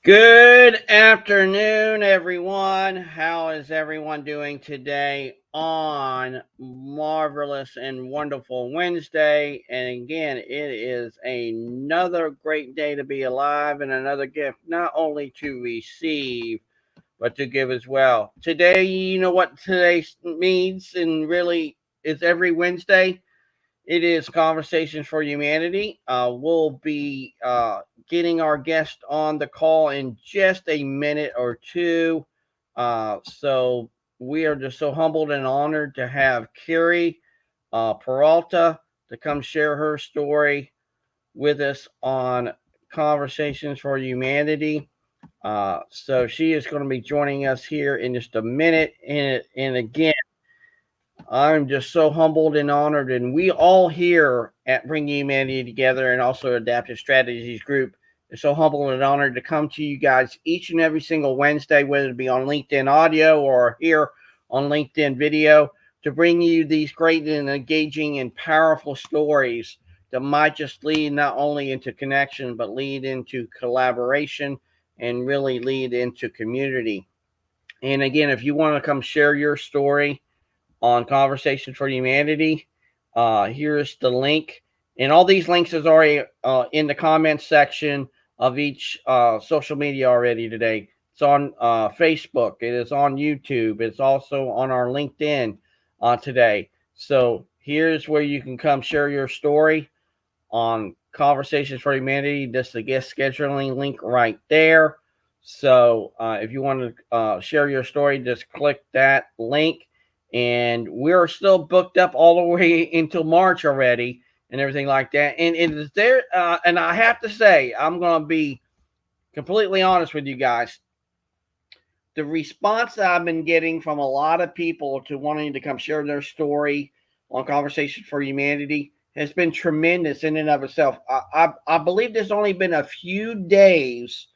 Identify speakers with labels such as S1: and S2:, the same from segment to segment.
S1: Good afternoon, everyone. How is everyone doing today on Marvelous and Wonderful Wednesday? And again, it is another great day to be alive and another gift not only to receive, but to give as well. Today, you know what today means and really is every Wednesday? It is Conversations for Humanity. We'll be getting our guest on the call in just a minute or two. So we are just so humbled and honored to have Carrie Peralta to come share her story with us on Conversations for Humanity. So she is going to be joining us here in just a minute. And again, I'm just so humbled and honored. And we all here at Bring Humanity Together and also Adaptive Strategies Group are so humbled and honored to come to you guys each and every single Wednesday, whether it be on LinkedIn audio or here on LinkedIn video, to bring you these great and engaging and powerful stories that might just lead not only into connection, but lead into collaboration and really lead into community. And again, if you want to come share your story on Conversation for Humanity. Here's the link. And all these links is already in the comments section of each social media already today. It's on Facebook. It is on YouTube. It's also on our LinkedIn today. So here's where you can come share your story on Conversations for Humanity. That's the guest scheduling link right there. So if you want to share your story, just click that link. And we're still booked up all the way until March already and everything like that. And it is there. And I have to say, I'm going to be completely honest with you guys. The response that I've been getting from a lot of people to wanting to come share their story on Conversation for Humanity has been tremendous in and of itself. I believe there's only been a few days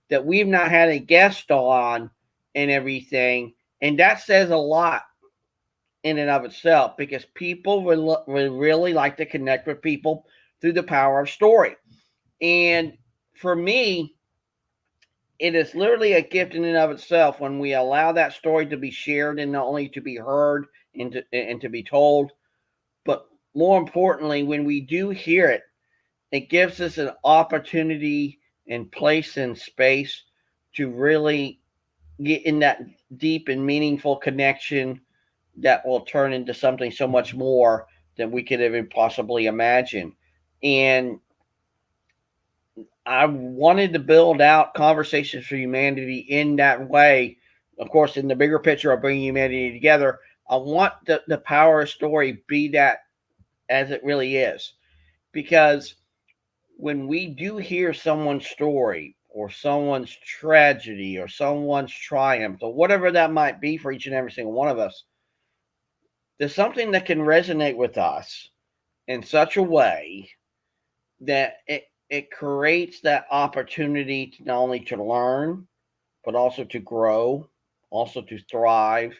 S1: that we've not had a guest on and everything. And that says a lot in and of itself because people would really like to connect with people through the power of story. And for me, it is literally a gift in and of itself when we allow that story to be shared and not only to be heard and to be told, but more importantly, when we do hear it, it gives us an opportunity and place and space to really get in that deep and meaningful connection that will turn into something so much more than we could even possibly imagine. And I wanted to build out Conversations for Humanity in that way. Of course, in the bigger picture of bringing humanity together, I want the power of story be that as it really is. Because when we do hear someone's story or someone's tragedy or someone's triumph or whatever that might be for each and every single one of us, there's something that can resonate with us in such a way that it creates that opportunity to not only to learn, but also to grow, also to thrive,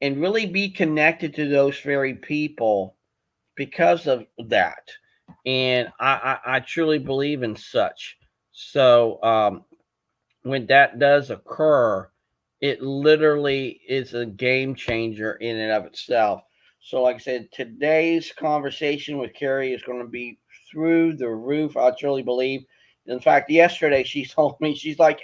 S1: and really be connected to those very people because of that. And I truly believe in such. So when that does occur, it literally is a game changer in and of itself. So, like I said, today's conversation with Carrie is going to be through the roof. I truly believe. In fact, yesterday she told me, she's like,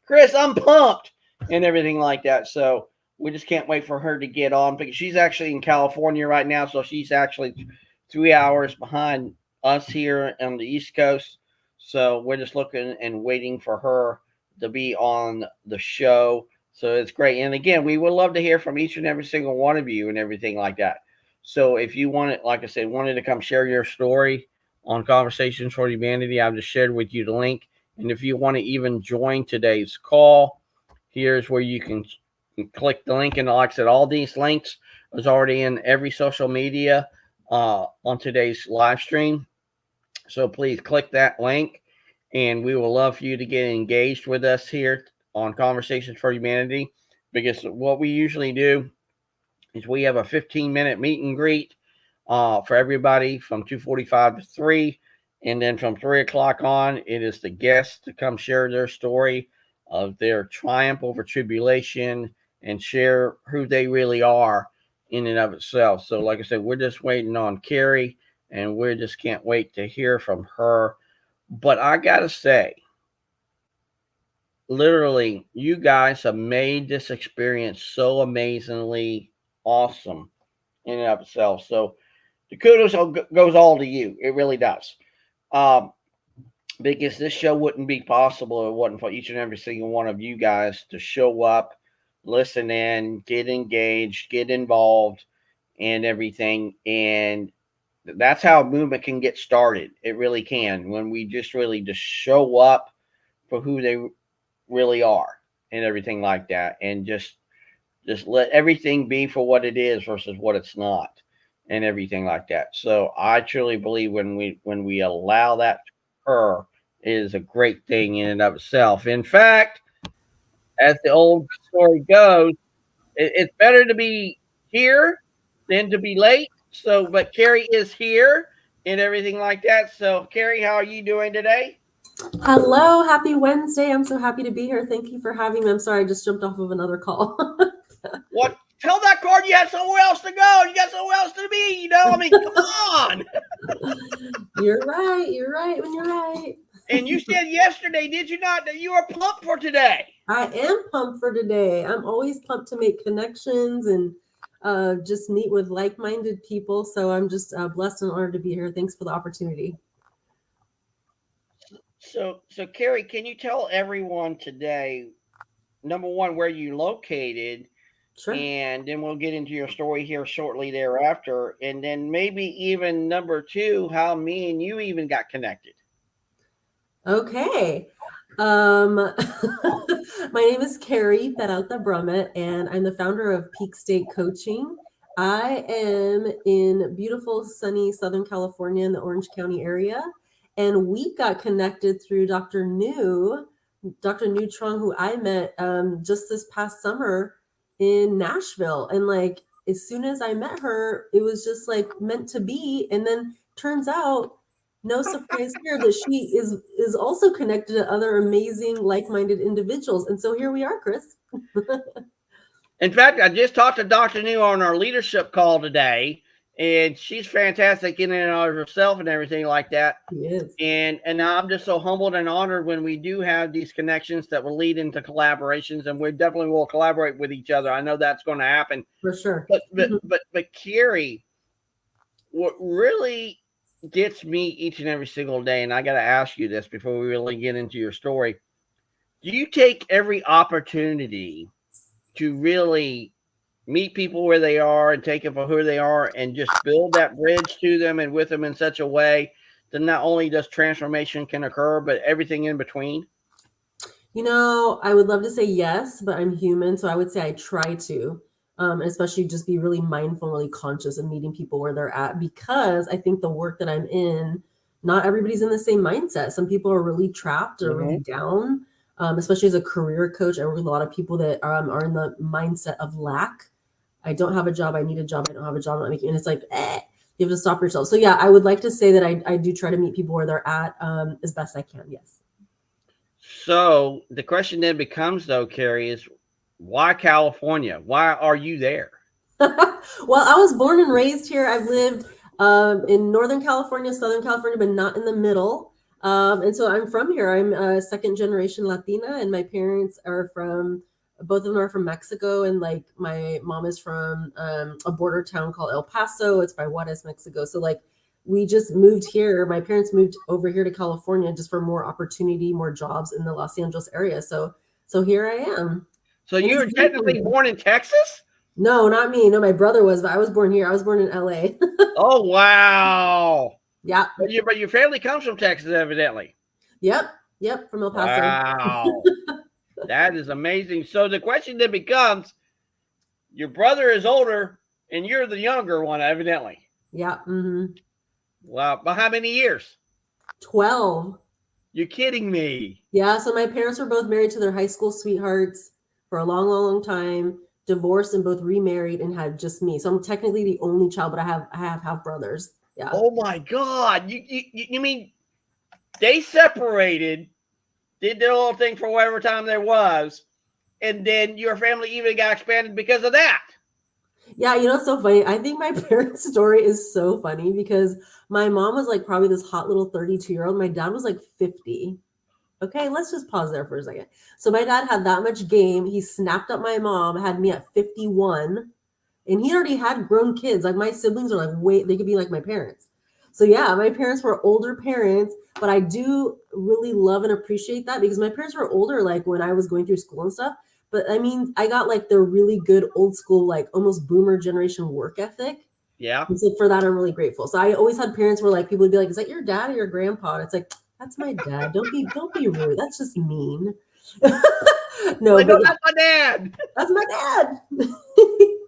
S1: Chris, I'm pumped and everything like that. So we just can't wait for her to get on because she's actually in California right now. So she's actually 3 hours behind us here on the East Coast. So we're just looking and waiting for her to be on the show. So it's great. And again, we would love to hear from each and every single one of you and everything like that. So if you wanted, like I said, wanted to come share your story on Conversations for Humanity, I've just shared with you the link. And if you want to even join today's call, here's where you can click the link. And like I said, all these links is already in every social media on today's live stream. So please click that link, and we will love for you to get engaged with us here on Conversations for Humanity. Because what we usually do is we have a 15-minute meet and greet for everybody from 2:45 to 3, And then from 3 o'clock on, it is the guests to come share their story of their triumph over tribulation and share who they really are in and of itself. So, like I said, we're just waiting on Carrie, and we just can't wait to hear from her. But I got to say, literally, you guys have made this experience so amazingly awesome in and of itself. So, the kudos goes all to you. It really does. Um, because this show wouldn't be possible if it wasn't for each and every single one of you guys to show up, listen in, get engaged, get involved, and everything. And that's how a movement can get started. It really can, when we just really just show up for who they really are and everything like that, and just let everything be for what it is versus what it's not, and everything like that. So I truly believe when we allow that to occur, it is a great thing in and of itself. In fact, as the old story goes, it's better to be here than to be late. So, but Carrie is here and everything like that. So, Carrie, how are you doing today?
S2: Hello, happy Wednesday. I'm so happy to be here. Thank you for having me. I'm sorry, I just jumped off of another call.
S1: What? Tell that card you have somewhere else to go. You got somewhere else to be. I mean, come on.
S2: You're right. You're right when you're right.
S1: And you said yesterday, did you not, that you were pumped for today?
S2: I am pumped for today. I'm always pumped to make connections and just meet with like minded people. So I'm just blessed and honored to be here. Thanks for the opportunity.
S1: So Carrie, can you tell everyone today, number one, where you located,
S2: Sure.
S1: and then we'll get into your story here shortly thereafter, and then maybe even number two, how me and you even got connected.
S2: Okay. My name is Carrie Peralta Brummett, and I'm the founder of Peak State Coaching. I am in beautiful, sunny Southern California in the Orange County area. And we got connected through Dr. New Trong, who I met just this past summer in Nashville. And like, as soon as I met her, it was just like meant to be. And then turns out, no surprise here that she is also connected to other amazing like-minded individuals, and so here we are, Chris.
S1: In fact, I just talked to Dr. New on our leadership call today, and she's fantastic in and of herself and everything like that.
S2: Yes,
S1: And I'm just so humbled and honored when we do have these connections that will lead into collaborations, and we definitely will collaborate with each other. I know that's going to happen.
S2: for sure.
S1: But Carrie, what really gets me each and every single day, and I got to ask you this before we really get into your story: do you take every opportunity to really meet people where they are and take them for who they are, and just build that bridge to them and with them in such a way that not only does transformation can occur, but everything in between?
S2: I would love to say yes, but I'm human, so I would say I try to, and especially just be really mindful, really conscious of meeting people where they're at, because I think the work that I'm in, not everybody's in the same mindset. Some people are really trapped or really
S1: Mm-hmm.
S2: down. Especially as a career coach, I work with a lot of people that are in the mindset of lack. I don't have a job. I need a job. I don't have a job. I'm not making, and it's like, you have to stop yourself. So yeah, I would like to say that I do try to meet people where they're at as best I can. Yes.
S1: So the question then becomes, though, Carrie, is why California? Why are you there?
S2: Well, I was born and raised here. I've lived in Northern California, Southern California, but not in the middle. And so I'm from here. I'm a second generation Latina, and my parents are both of them are from Mexico. And like my mom is from a border town called El Paso. It's by Juarez, Mexico. So like we just moved here. My parents moved over here to California just for more opportunity, more jobs in the Los Angeles area. So here I am.
S1: So
S2: And
S1: you
S2: it's
S1: were
S2: beautiful
S1: technically
S2: here.
S1: born in Texas?
S2: No, not me. No, my brother was, but I was born here. I was born in LA.
S1: Oh, wow.
S2: Yeah.
S1: But your family comes from Texas, evidently.
S2: Yep. Yep. From El Paso.
S1: Wow. That is amazing. So the question then becomes, your brother is older and you're the younger one, evidently.
S2: Yeah. Mm-hmm.
S1: Wow. But how many years?
S2: 12.
S1: You're kidding me.
S2: Yeah. So my parents were both married to their high school sweethearts for a long, long, long time, divorced and both remarried and had just me. So I'm technically the only child, but I have half brothers. Yeah.
S1: Oh my God. You mean They separated, did their little thing for whatever time there was, and then your family even got expanded because of that.
S2: Yeah, it's so funny. I think my parents' story is so funny because my mom was like probably this hot little 32-year-old. My dad was like 50. Okay, let's just pause there for a second. So my dad had that much game. He snapped up my mom, had me at 51, and he already had grown kids. Like my siblings are like, wait, they could be like my parents. So yeah, my parents were older parents, but I do really love and appreciate that because my parents were older, like when I was going through school and stuff. But I mean, I got like the really good old school, like almost boomer generation work ethic.
S1: Yeah.
S2: And so for that, I'm really grateful. So I always had parents where like people would be like, "Is that your dad or your grandpa?" And it's like, that's my dad. Don't be rude. That's just mean. No,
S1: Like, no,
S2: but yeah,
S1: that's my dad.
S2: that's my dad.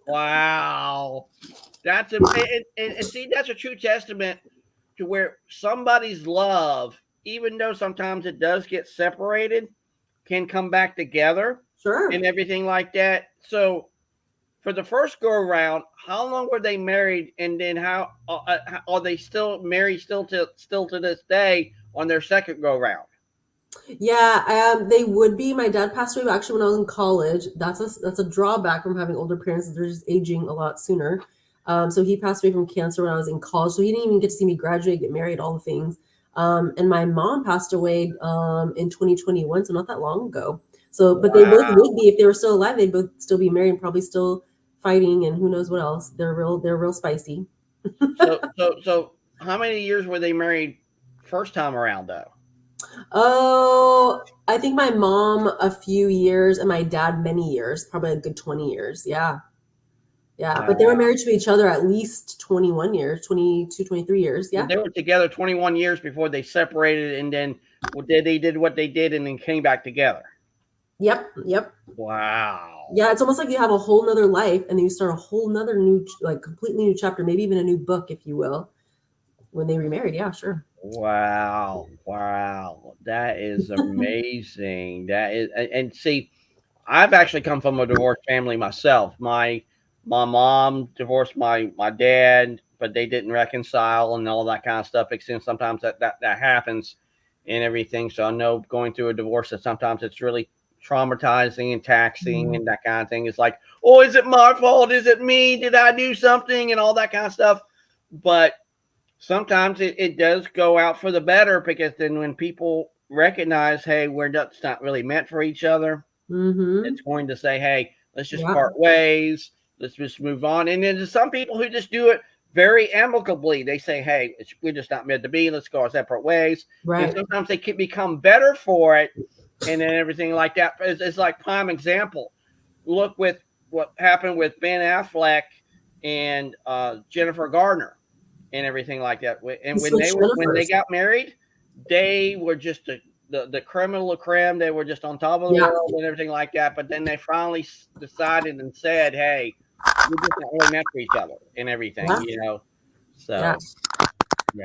S1: Wow. That's and see, that's a true testament to where somebody's love, even though sometimes it does get separated, can come back together
S2: Sure.
S1: and everything like that. So for the first go around, how long were they married, and then how are they still married still to this day on their second go round?
S2: Yeah, they would be. My dad passed away actually when I was in college. That's a drawback from having older parents. They're just aging a lot sooner. So he passed away from cancer when I was in college. So he didn't even get to see me graduate, get married, all the things. And my mom passed away in 2021, so not that long ago. So, but they both
S1: Wow.
S2: would be if they were still alive. They'd both still be married, and probably still fighting, and who knows what else. They're real spicy.
S1: So how many years were they married first time around though?
S2: Oh, I think my mom a few years and my dad many years, probably a good 20 years. Yeah. Yeah. But they were
S1: Wow.
S2: married to each other at least 21 years, 22, 23 years. Yeah.
S1: They were together 21 years before they separated, and then they did what they did and then came back together.
S2: Yep. Yep.
S1: Wow.
S2: Yeah. It's almost like you have a whole nother life and then you start a whole nother new, like completely new chapter, maybe even a new book, if you will, when they remarried. Yeah, sure.
S1: Wow. Wow. That is amazing. That is, and see, I've actually come from a divorced family myself. My mom divorced my dad, but they didn't reconcile and all that kind of stuff. Because sometimes that happens and everything. So I know going through a divorce that sometimes it's really traumatizing and taxing and that kind of thing. It's like, oh, is it my fault? Is it me? Did I do something? And all that kind of stuff. But sometimes it does go out for the better, because then when people recognize, hey, we're not really meant for each other,
S2: Mm-hmm.
S1: it's going to say, hey, let's just
S2: Yeah.
S1: part ways. Let's just move on. And then there's some people who just do it very amicably. They say, hey, we're just not meant to be. Let's go our separate ways. And
S2: Right.
S1: sometimes they can become better for it, and then everything like that. It's like prime example. Look with what happened with Ben Affleck and Jennifer Gardner and everything like that.
S2: He
S1: And
S2: switched
S1: when they
S2: Jennifer's.
S1: got married, they were just the creme of la creme. They were just on top of the
S2: Yeah.
S1: world and everything like that. But then they finally decided and said, "Hey, we're just not really meant for each other and everything,"
S2: Yeah. Yeah.
S1: So that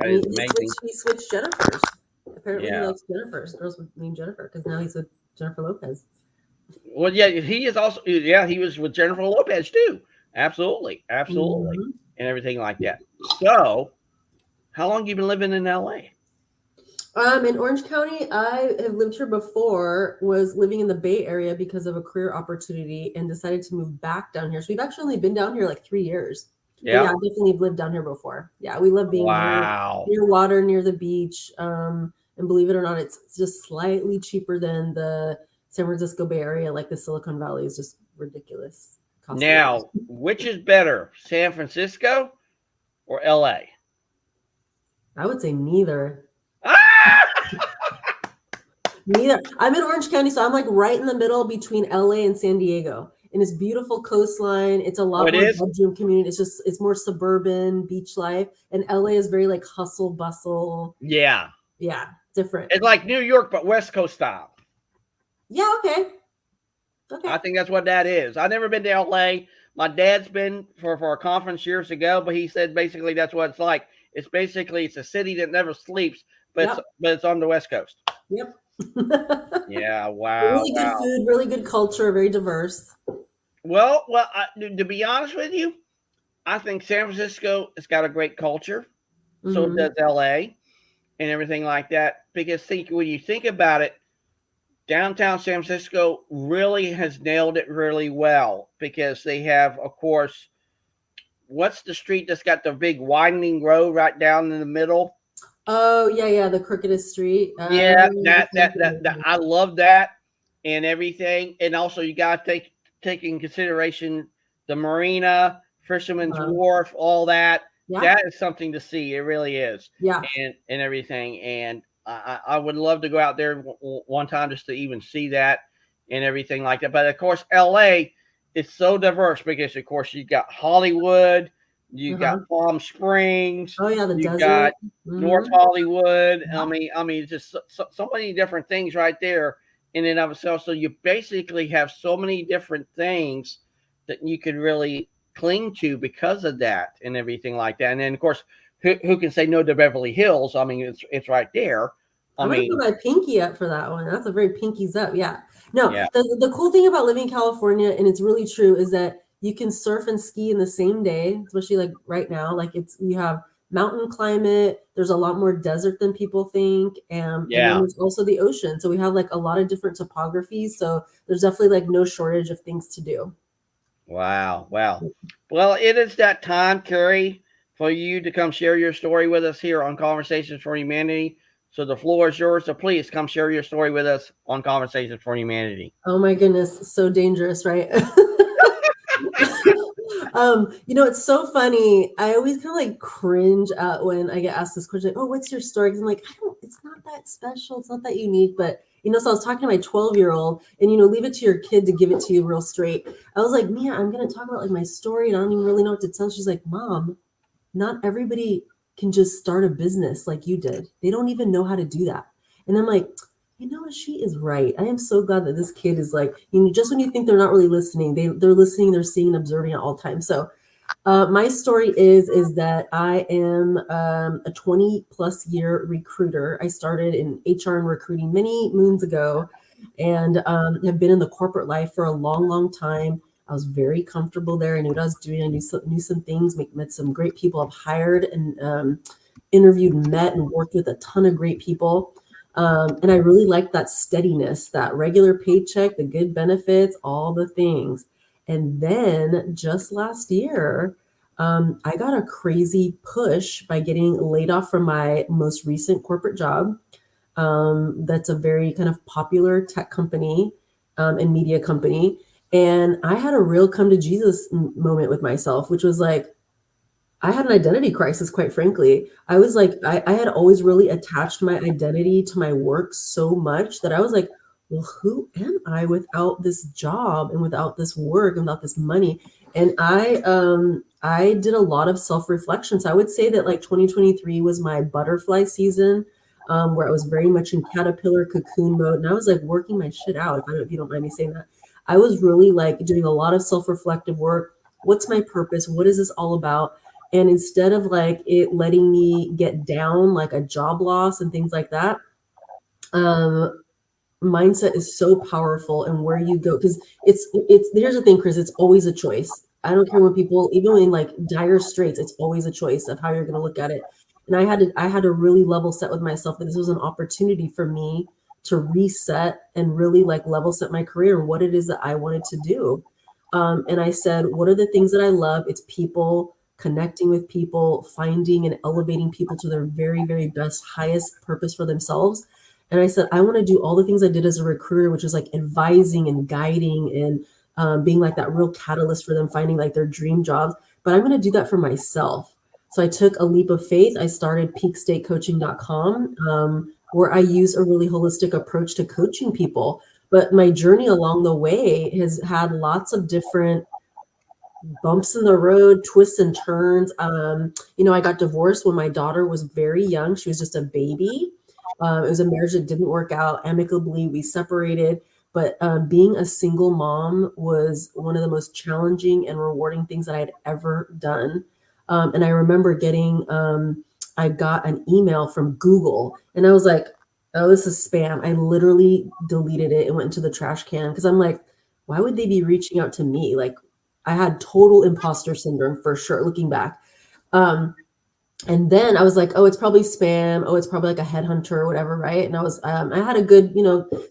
S2: And
S1: is amazing.
S2: he switched Jennifer's. Apparently he
S1: Yeah.
S2: likes Jennifer's. Girls named Jennifer because now he's with Jennifer Lopez.
S1: Well, yeah, he is also. Yeah, he was with Jennifer Lopez too. Absolutely, absolutely,
S2: Mm-hmm.
S1: and everything like that. So, how long you been living in LA?
S2: In Orange County, I have lived here before, was living in the Bay Area because of a career opportunity and decided to move back down here. So we've actually only been down here like 3 years. But yeah,
S1: Yeah.
S2: I definitely have lived down here before. Yeah, we love being
S1: Wow.
S2: near water, near the beach. And believe it or not, it's just slightly cheaper than the San Francisco Bay Area. Like the Silicon Valley is just ridiculous cost of living.
S1: Now, which is better, San Francisco or LA?
S2: I would say neither.
S1: Ah!
S2: Neither. I'm in Orange County, so I'm like right in the middle between LA and San Diego. And it's beautiful coastline. It's a
S1: Oh,
S2: lot
S1: it
S2: more
S1: is?
S2: bedroom community. It's more suburban beach life. And LA is very like hustle bustle.
S1: Yeah.
S2: Yeah, different.
S1: It's like New York, but West Coast style.
S2: Yeah, okay. Okay.
S1: I think that's what that is. I've never been to LA. My dad's been for a conference years ago, but he said basically that's what it's like. It's a city that never sleeps,
S2: Yep.
S1: but it's on the West Coast.
S2: Yep.
S1: Yeah, wow,
S2: Really good
S1: wow.
S2: food, really good culture, very diverse.
S1: To be honest with you, I think San Francisco has got a great culture. So
S2: Hmm.
S1: does LA. and everything like that. Because when you think about it, downtown San Francisco really has nailed it really well because they have, of course, what's the street that's got the big widening road right down in the middle?
S2: Oh yeah, the crookedest street.
S1: Yeah, that I love that and everything. And also you gotta take in consideration the marina, Fisherman's Wharf, all that.
S2: Yeah,
S1: That is something to see. It really is.
S2: yeah.
S1: And everything. And I would love to go out there one time just to even see that and everything like that. But of course, LA is so diverse because of course you got Hollywood, you got
S2: Uh-huh.
S1: Palm Springs,
S2: Oh yeah, the
S1: you
S2: desert.
S1: got North Hollywood.
S2: Yeah.
S1: I mean, just so many different things right there in and of itself. So you basically have so many different things that you could really cling to because of that and everything like that. And then of course, who can say no to Beverly Hills? I mean, it's right there. I
S2: I'm gonna put
S1: mean,
S2: my pinky up for that one. That's a very pinkies up. Yeah. No,
S1: yeah,
S2: the cool thing about living in California, and it's really true, is that you can surf and ski in the same day, especially like right now. Like you have mountain climate, there's a lot more desert than people think. And then
S1: yeah.
S2: there's also the ocean. So we have like a lot of different topographies. So there's definitely like no shortage of things to do.
S1: Wow, wow. Well, it is that time, Carrie, for you to come share your story with us here on Conversations for Humanity. So the floor is yours. So please come share your story with us on Conversations for Humanity.
S2: Oh my goodness, so dangerous, right? It's so funny. I always kind of like cringe at when I get asked this question, like, oh, what's your story? Because I'm like, it's not that special. It's not that unique. But, so I was talking to my 12-year-old and, leave it to your kid to give it to you real straight. I was like, Mia, I'm going to talk about like my story and I don't even really know what to tell. She's like, Mom, not everybody can just start a business like you did. They don't even know how to do that. And I'm like, what? She is right. I am so glad that this kid is like, just when you think they're not really listening, they're listening, they're seeing and observing at all times. So my story is that I am a 20 plus year recruiter. I started in HR and recruiting many moons ago and have been in the corporate life for a long, long time. I was very comfortable there. I knew what I was doing. I knew some things, met some great people. I've hired and interviewed, met, and worked with a ton of great people. And I really liked that steadiness, that regular paycheck, the good benefits, all the things. And then just last year, I got a crazy push by getting laid off from my most recent corporate job. That's a very kind of popular tech company and media company. And I had a real come to Jesus moment with myself, which was like, I had an identity crisis, quite frankly. I was like, I had always really attached my identity to my work so much that I was like, well, who am I without this job and without this work and without this money? And I did a lot of self-reflection. So I would say that like 2023 was my butterfly season, where I was very much in caterpillar cocoon mode. And I was like working my shit out, if you don't mind me saying that. I was really like doing a lot of self-reflective work. What's my purpose? What is this all about? And instead of like it letting me get down like a job loss and things like that, mindset is so powerful and where you go. Because it's here's the thing, Chris, it's always a choice. I don't care when people, even in like dire straits, it's always a choice of how you're going to look at it. And I had to really level set with myself that this was an opportunity for me to reset and really like level set my career and what it is that I wanted to do. And I said, what are the things that I love? It's people, connecting with people, finding and elevating people to their very, very best, highest purpose for themselves. And I said, I want to do all the things I did as a recruiter, which is like advising and guiding and being like that real catalyst for them finding like their dream jobs. But I'm going to do that for myself. So I took a leap of faith. I started peakstatecoaching.com, where I use a really holistic approach to coaching people. But my journey along the way has had lots of different bumps in the road, twists and turns. I got divorced when my daughter was very young. She was just a baby. It was a marriage that didn't work out amicably. We separated. But being a single mom was one of the most challenging and rewarding things that I had ever done. And I remember I got an email from Google and I was like, oh, this is spam. I literally deleted it and went into the trash can because I'm like, why would they be reaching out to me? Like, I had total imposter syndrome for sure, looking back. Um, And then I was like, oh, it's probably spam. Oh, it's probably like a headhunter or whatever, right? And I had a good,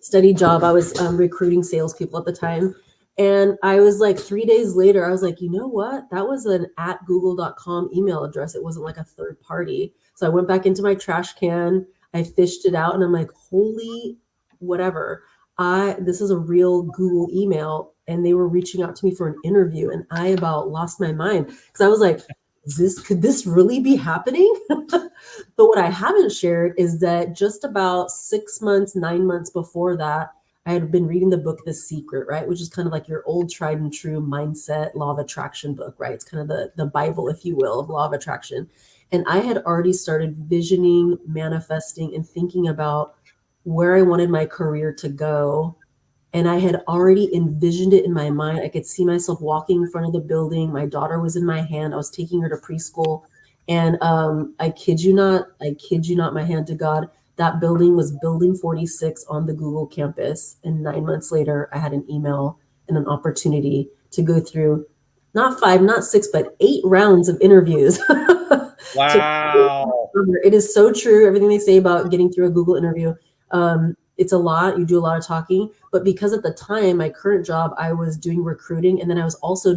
S2: steady job. I was recruiting salespeople at the time. And I was like, 3 days later, I was like, you know what? That was an at google.com email address. It wasn't like a third party. So I went back into my trash can. I fished it out and I'm like, holy whatever. This is a real Google email. And they were reaching out to me for an interview. And I about lost my mind because I was like, could this really be happening? But what I haven't shared is that just about 6 months, 9 months before that, I had been reading the book The Secret, right? Which is kind of like your old tried and true mindset, law of attraction book, right? It's kind of the Bible, if you will, of law of attraction. And I had already started visioning, manifesting, and thinking about where I wanted my career to go, and I had already envisioned it in my mind. I could see myself walking in front of the building. My daughter was in my hand. I was taking her to preschool. And I kid you not, my hand to God, that building was Building 46 on the Google campus. And 9 months later, I had an email and an opportunity to go through not five, not six, but 8 rounds of interviews.
S1: Wow.
S2: It is so true. Everything they say about getting through a Google interview. It's a lot. You do a lot of talking. But because at the time, my current job, I was doing recruiting, and then I was also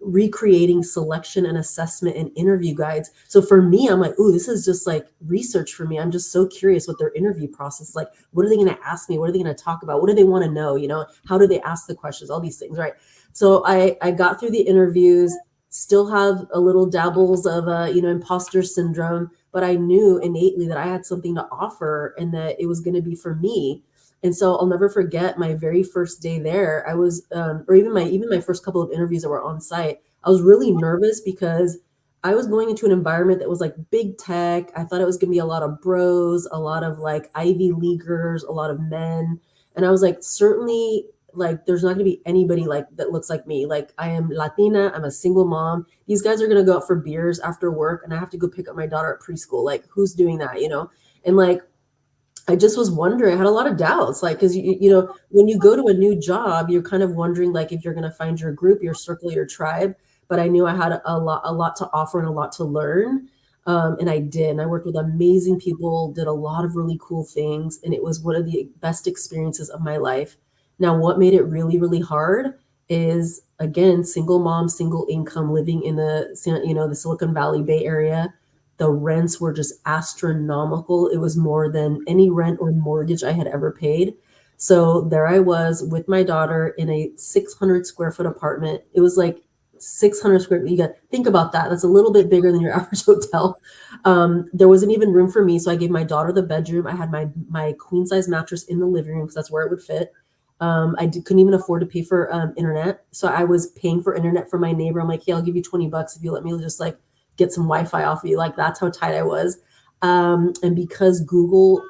S2: recreating selection and assessment and interview guides. So for me, I'm like, ooh, this is just like research for me. I'm just so curious what their interview process is like. What are they going to ask me? What are they going to talk about? What do they want to know? How do they ask the questions? All these things, right? So I got through the interviews, still have a little dabbles of imposter syndrome, but I knew innately that I had something to offer and that it was going to be for me. And so I'll never forget my very first day there. I was, or even my first couple of interviews that were on site. I was really nervous because I was going into an environment that was like big tech. I thought it was going to be a lot of bros, a lot of like Ivy Leaguers, a lot of men. And I was like, certainly, like, there's not going to be anybody like that looks like me. Like, I am Latina. I'm a single mom. These guys are going to go out for beers after work, and I have to go pick up my daughter at preschool. Like, who's doing that? And like, I just was wondering, I had a lot of doubts, like, because when you go to a new job, you're kind of wondering, like, if you're going to find your group, your circle, your tribe. But I knew I had a lot to offer and a lot to learn, and I did. And I worked with amazing people, did a lot of really cool things, and it was one of the best experiences of my life. Now, what made it really, really hard is, again, single mom, single income, living in the Silicon Valley Bay Area. The rents were just astronomical. It was more than any rent or mortgage I had ever paid. So there I was with my daughter in a 600 square foot apartment. It was like 600 square feet. You got think about that. That's a little bit bigger than your average hotel. There wasn't even room for me, so I gave my daughter the bedroom. I had my queen size mattress in the living room because that's where it would fit. Couldn't even afford to pay for internet, so I was paying for internet for my neighbor. I'm like, hey, I'll give you $20 if you let me just like get some Wi-Fi off of you. Like, that's how tight I was. And because Google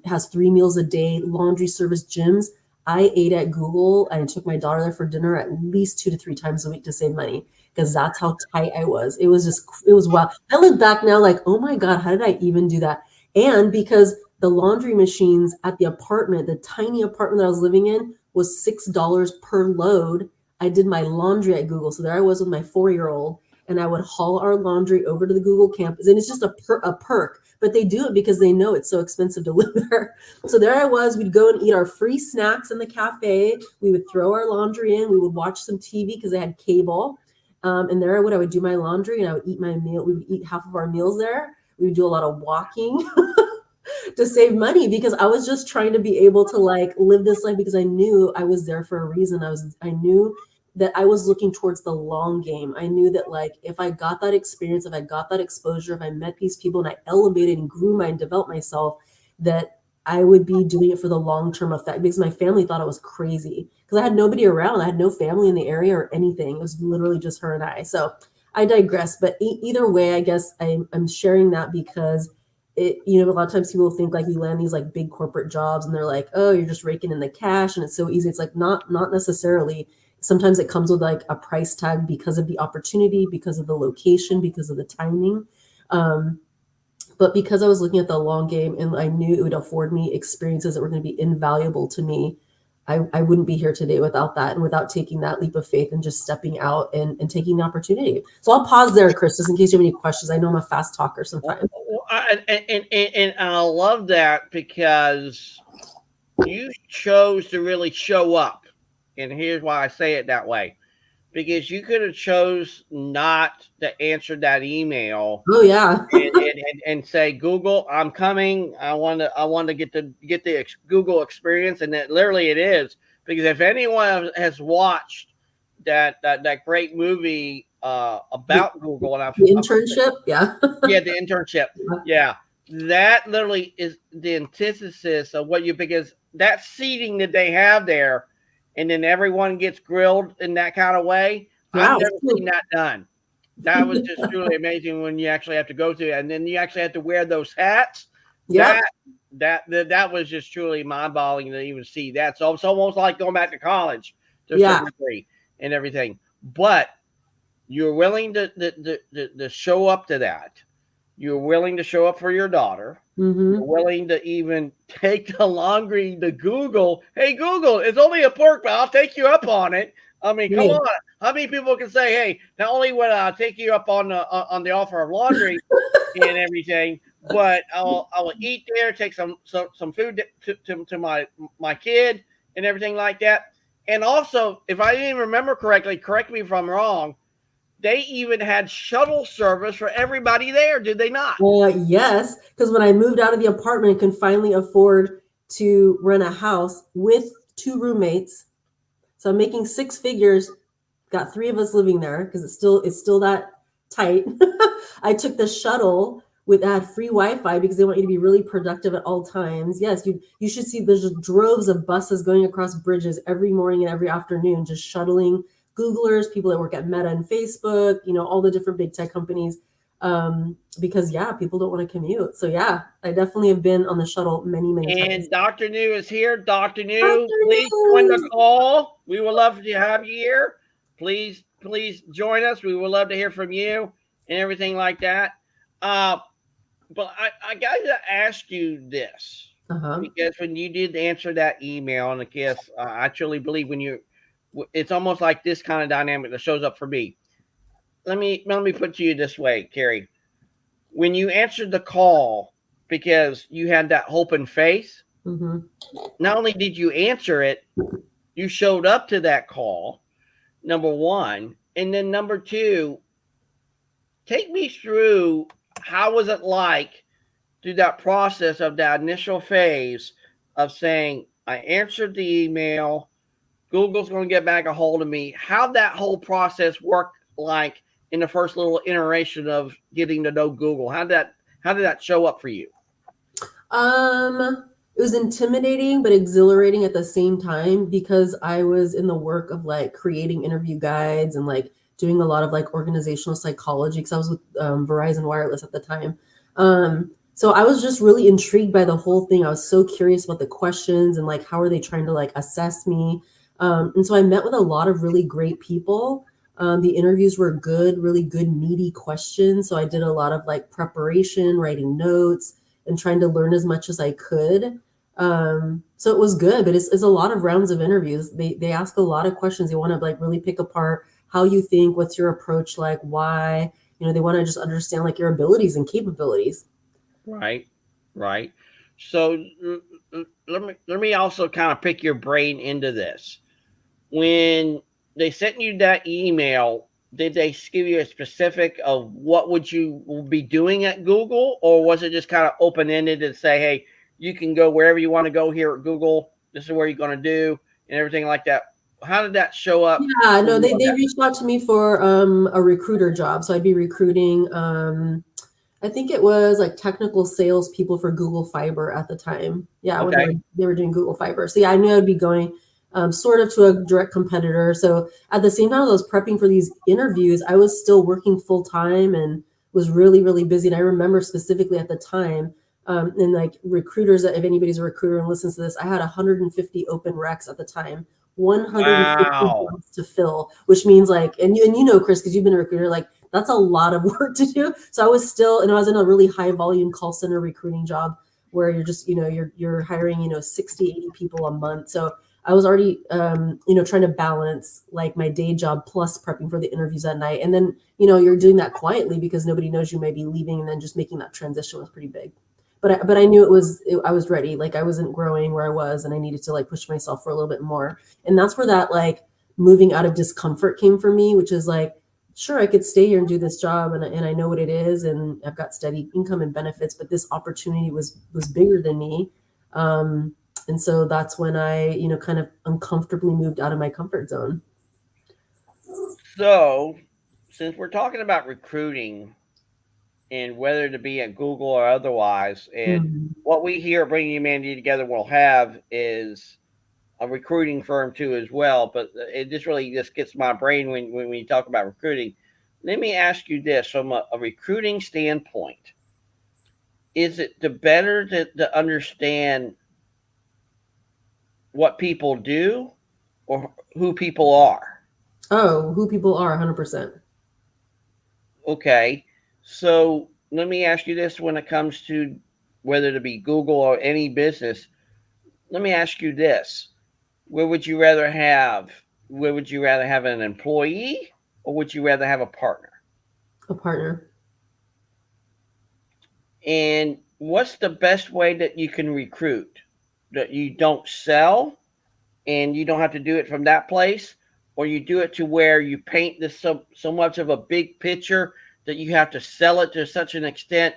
S2: has 3 meals a day, laundry service, gyms, I ate at Google and I took my daughter there for dinner at least 2 to 3 times a week to save money because that's how tight I was. It was wild. I look back now like, oh my God, how did I even do that? And because the laundry machines at the apartment, the tiny apartment that I was living in, was $6 per load. I did my laundry at Google. So there I was with my 4-year-old, and I would haul our laundry over to the Google campus. And it's just a perk, but they do it because they know it's so expensive to live there. So there I was. We'd go and eat our free snacks in the cafe. We would throw our laundry in. We would watch some TV because they had cable. And there I would do my laundry and I would eat my meal. We would eat half of our meals there. We would do a lot of walking to save money because I was just trying to be able to like live this life because I knew I was there for a reason. I knew that I was looking towards the long game. I knew that like if I got that experience, if I got that exposure, if I met these people and I elevated and grew and developed myself, that I would be doing it for the long-term effect because my family thought I was crazy because I had nobody around. I had no family in the area or anything. It was literally just her and I. So I digress. But either way, I guess I'm sharing that because a lot of times people think like you land these like big corporate jobs and they're like, oh, you're just raking in the cash and it's so easy. It's like not necessarily. Sometimes it comes with like a price tag because of the opportunity, because of the location, because of the timing. But because I was looking at the long game and I knew it would afford me experiences that were going to be invaluable to me, I wouldn't be here today without that and without taking that leap of faith and just stepping out and taking the opportunity. So I'll pause there, Chris, just in case you have any questions. I know I'm a fast talker sometimes.
S1: And I love that because you chose to really show up. And here's why I say it that way. Because you could have chose not to answer that email.
S2: Oh yeah.
S1: and say, Google, I'm coming. I want to get the Google experience, and that literally it is. Because if anyone has watched that great movie about Google, and
S2: the internship, yeah,
S1: the internship, yeah, that literally is the antithesis of what you, because that seating that they have there, and then everyone gets grilled in that kind of way.
S2: Yeah,
S1: I've never seen that done. That was just truly amazing when you actually have to go through it, and then you actually have to wear those hats.
S2: Yeah,
S1: that was just truly mind-boggling to even see that. So it's almost like going back to college to a
S2: yeah,
S1: certain degree and everything. But you're willing to show up to that. You're willing to show up for your daughter.
S2: mm-hmm.
S1: You're willing to even take the laundry to Google. Hey, Google, it's only a pork, but I'll take you up on it. I mean, come on. How many people can say, hey, not only would I take you up on the offer of laundry and everything, but I will eat there, take some food to my kid and everything like that. And also, if I didn't remember correctly, correct me if I'm wrong, they even had shuttle service for everybody there, did they not?
S2: Yes, because when I moved out of the apartment and could finally afford to rent a house with 2 roommates, so I'm making 6 figures, got 3 of us living there because it's still that tight. I took the shuttle with free Wi-Fi because they want you to be really productive at all times. Yes, you should see there's droves of buses going across bridges every morning and every afternoon, just shuttling Googlers, people that work at Meta and Facebook, all the different big tech companies, because people don't want to commute. So I definitely have been on the shuttle many times.
S1: And Dr. New is here. Dr. New, please join the call. We would love to have you here. Please join us. We would love to hear from you and everything like that. But I got to ask you this, because when you did answer that email, and I guess I truly believe it's almost like this kind of dynamic that shows up for me. Let me put to you this way, Carrie. When you answered the call, because you had that hope and faith, not only did you answer it, you showed up to that call, number one. And then number two, take me through, how was it like through that process of that initial phase of saying, I answered the email, Google's going to get back a hold of me. How'd that whole process work like in the first little iteration of getting to know Google? How did that show up for you?
S2: It was intimidating but exhilarating at the same time because I was in the work of like creating interview guides and like doing a lot of like organizational psychology because I was with Verizon Wireless at the time. So I was just really intrigued by the whole thing. I was so curious about the questions and like how are they trying to like assess me. And so I met with a lot of really great people. The interviews were good, really good, meaty questions. So I did a lot of like preparation, writing notes, and trying to learn as much as I could. So it was good, but it's a lot of rounds of interviews. They ask a lot of questions. They want to like really pick apart how you think, what's your approach like, why, they want to just understand like your abilities and capabilities.
S1: Right. So let me also kind of pick your brain into this. When they sent you that email, did they give you a specific of what would you be doing at Google, or was it just kind of open-ended and say, hey, you can go wherever you want to go here at Google, this is where you're going to do, and everything like that? How did that show up?
S2: Yeah, no, they reached out to me for a recruiter job. So I'd be recruiting, I think it was like technical sales people for Google Fiber at the time. Yeah,
S1: Okay.
S2: when they were doing Google Fiber. So I knew I'd be going sort of to a direct competitor. So at the same time I was prepping for these interviews, I was still working full time and was really, really busy. And I remember specifically at the time, and like recruiters, if anybody's a recruiter and listens to this, I had 150 open recs at the time. 150 jobs to fill, which means like, and you know, Chris, because you've been a recruiter, like that's a lot of work to do. So I was still, and I was in a really high volume call center recruiting job where you're just, you're hiring, 60, 80 people a month. So I was already, trying to balance like my day job plus prepping for the interviews at night. And then, you're doing that quietly because nobody knows you may be leaving, and then just making that transition was pretty big. But I knew I was ready. Like I wasn't growing where I was, and I needed to like push myself for a little bit more. And that's where that like moving out of discomfort came for me, which is like, sure, I could stay here and do this job, and I know what it is, and I've got steady income and benefits, but this opportunity was bigger than me. Um, and so that's when I, kind of uncomfortably moved out of my comfort zone.
S1: So, since we're talking about recruiting and whether to be at Google or otherwise, and
S2: Mhm.
S1: what we here at Bringing Humanity Together will have is a recruiting firm too as well. But it just really just gets my brain when you talk about recruiting. Let me ask you this from a recruiting standpoint: is it the better to understand what people do or who people are?
S2: Oh, who people are 100%.
S1: Okay, so let me ask you this: when it comes to whether to be Google or any business, let me ask you this: where would you rather have? Where would you rather have an employee, or would you rather have a partner?
S2: A partner.
S1: And what's the best way that you can recruit? That you don't sell and you don't have to do it from that place, or you do it to where you paint this so much of a big picture that you have to sell it to such an extent,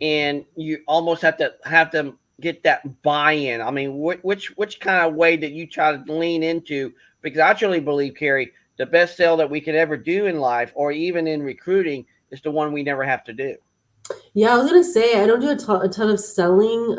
S1: and you almost have them get that buy-in. I mean, which kind of way that you try to lean into? Because I truly believe, Carrie, the best sale that we could ever do in life, or even in recruiting, is the one we never have to do.
S2: Yeah, I was gonna say I don't do a ton of selling,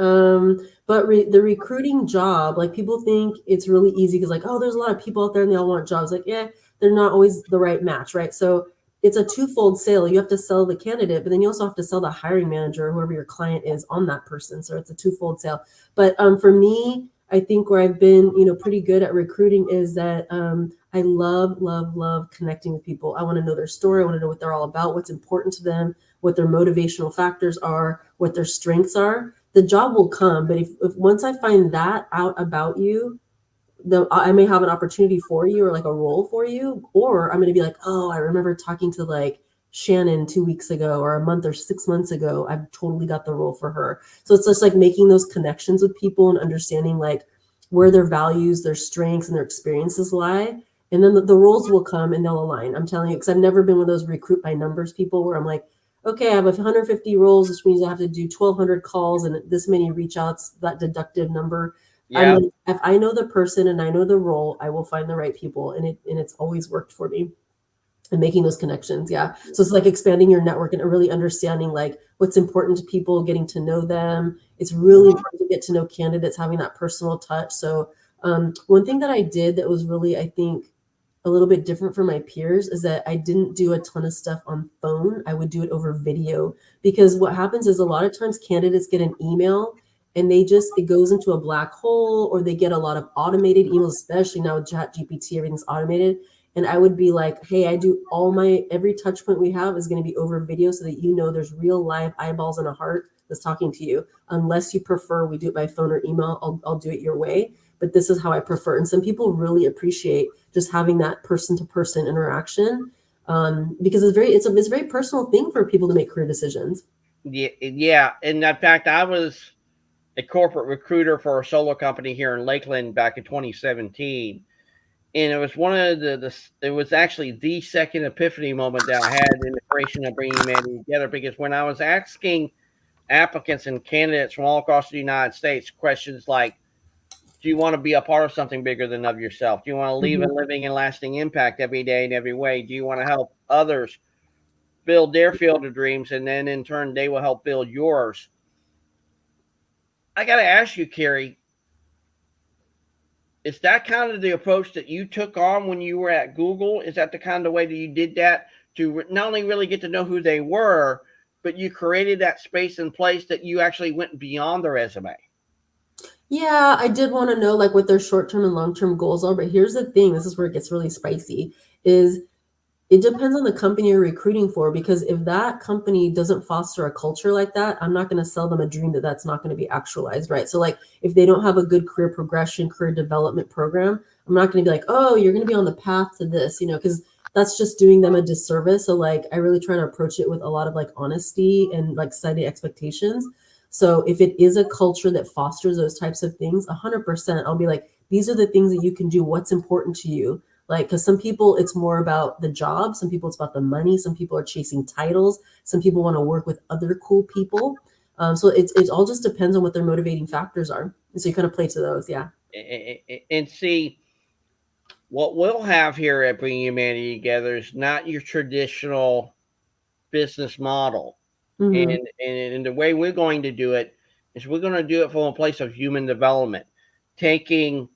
S2: but the recruiting job, like people think it's really easy because like, oh, there's a lot of people out there and they all want jobs. Like, yeah, they're not always the right match, right? So it's a twofold sale. You have to sell the candidate, but then you also have to sell the hiring manager, whoever your client is, on that person. So it's a twofold sale. But for me, I think where I've been, pretty good at recruiting is that I love, love, love connecting with people. I want to know their story. I want to know what they're all about, what's important to them, what their motivational factors are, what their strengths are. The job will come, but if once I find that out about you, I may have an opportunity for you or like a role for you, or I'm going to be like, oh, I remember talking to like Shannon 2 weeks ago or a month or 6 months ago. I've totally got the role for her. So it's just like making those connections with people and understanding like where their values, their strengths, and their experiences lie. And then the roles will come and they'll align. I'm telling you, because I've never been one of those recruit by numbers people where I'm like, okay, I have 150 roles, which means I have to do 1,200 calls and this many reach outs, that deductive number. I'm
S1: Yeah,
S2: like, if I know the person and I know the role, I will find the right people, and it's always worked for me. And making those connections, yeah. So it's like expanding your network and really understanding like what's important to people, getting to know them. It's really important to get to know candidates, having that personal touch. So one thing that I did that was really, I think, a little bit different from my peers is that I didn't do a ton of stuff on phone. I would do it over video because what happens is a lot of times candidates get an email and it goes into a black hole, or they get a lot of automated emails, especially now with Chat GPT, everything's automated. And I would be like, hey, I do every touch point we have is going to be over video so that there's real live eyeballs and a heart that's talking to you. Unless you prefer we do it by phone or email, I'll do it your way. But this is how I prefer. And some people really appreciate just having that person to person interaction, because it's a very personal thing for people to make career decisions.
S1: yeah. And in fact, I was a corporate recruiter for a solar company here in Lakeland back in 2017, and it was one of it was actually the second epiphany moment that I had in the creation of Bringing Humanity Together, because when I was asking applicants and candidates from all across the United States questions like, do you want to be a part of something bigger than of yourself? Do you want to leave a
S2: Mhm.
S1: living and lasting impact every day in every way? Do you want to help others build their field of dreams, and then in turn they will help build yours? I got to ask you, Carrie, is that kind of the approach that you took on when you were at Google? Is that the kind of way that you did that to not only really get to know who they were, but you created that space and place that you actually went beyond the resume?
S2: Yeah, I did want to know like what their short term and long term goals are. But here's the thing: this is where it gets really spicy. Is It depends on the company you're recruiting for, because if that company doesn't foster a culture like that, I'm not going to sell them a dream that's not going to be actualized, right? So like if they don't have a good career progression, career development program, I'm not going to be like, oh, you're going to be on the path to this, because that's just doing them a disservice. So like I really try to approach it with a lot of like honesty and like setting expectations. So if it is a culture that fosters those types of things, 100%, I'll be like, these are the things that you can do. What's important to you? Like, because some people it's more about the job, some people it's about the money, some people are chasing titles, some people want to work with other cool people. So it all just depends on what their motivating factors are. And so you kind of play to those. Yeah.
S1: And see, what we'll have here at Bring Humanity Together is not your traditional business model.
S2: Mm-hmm.
S1: And the way we're going to do it is we're going to do it from a place of human development, taking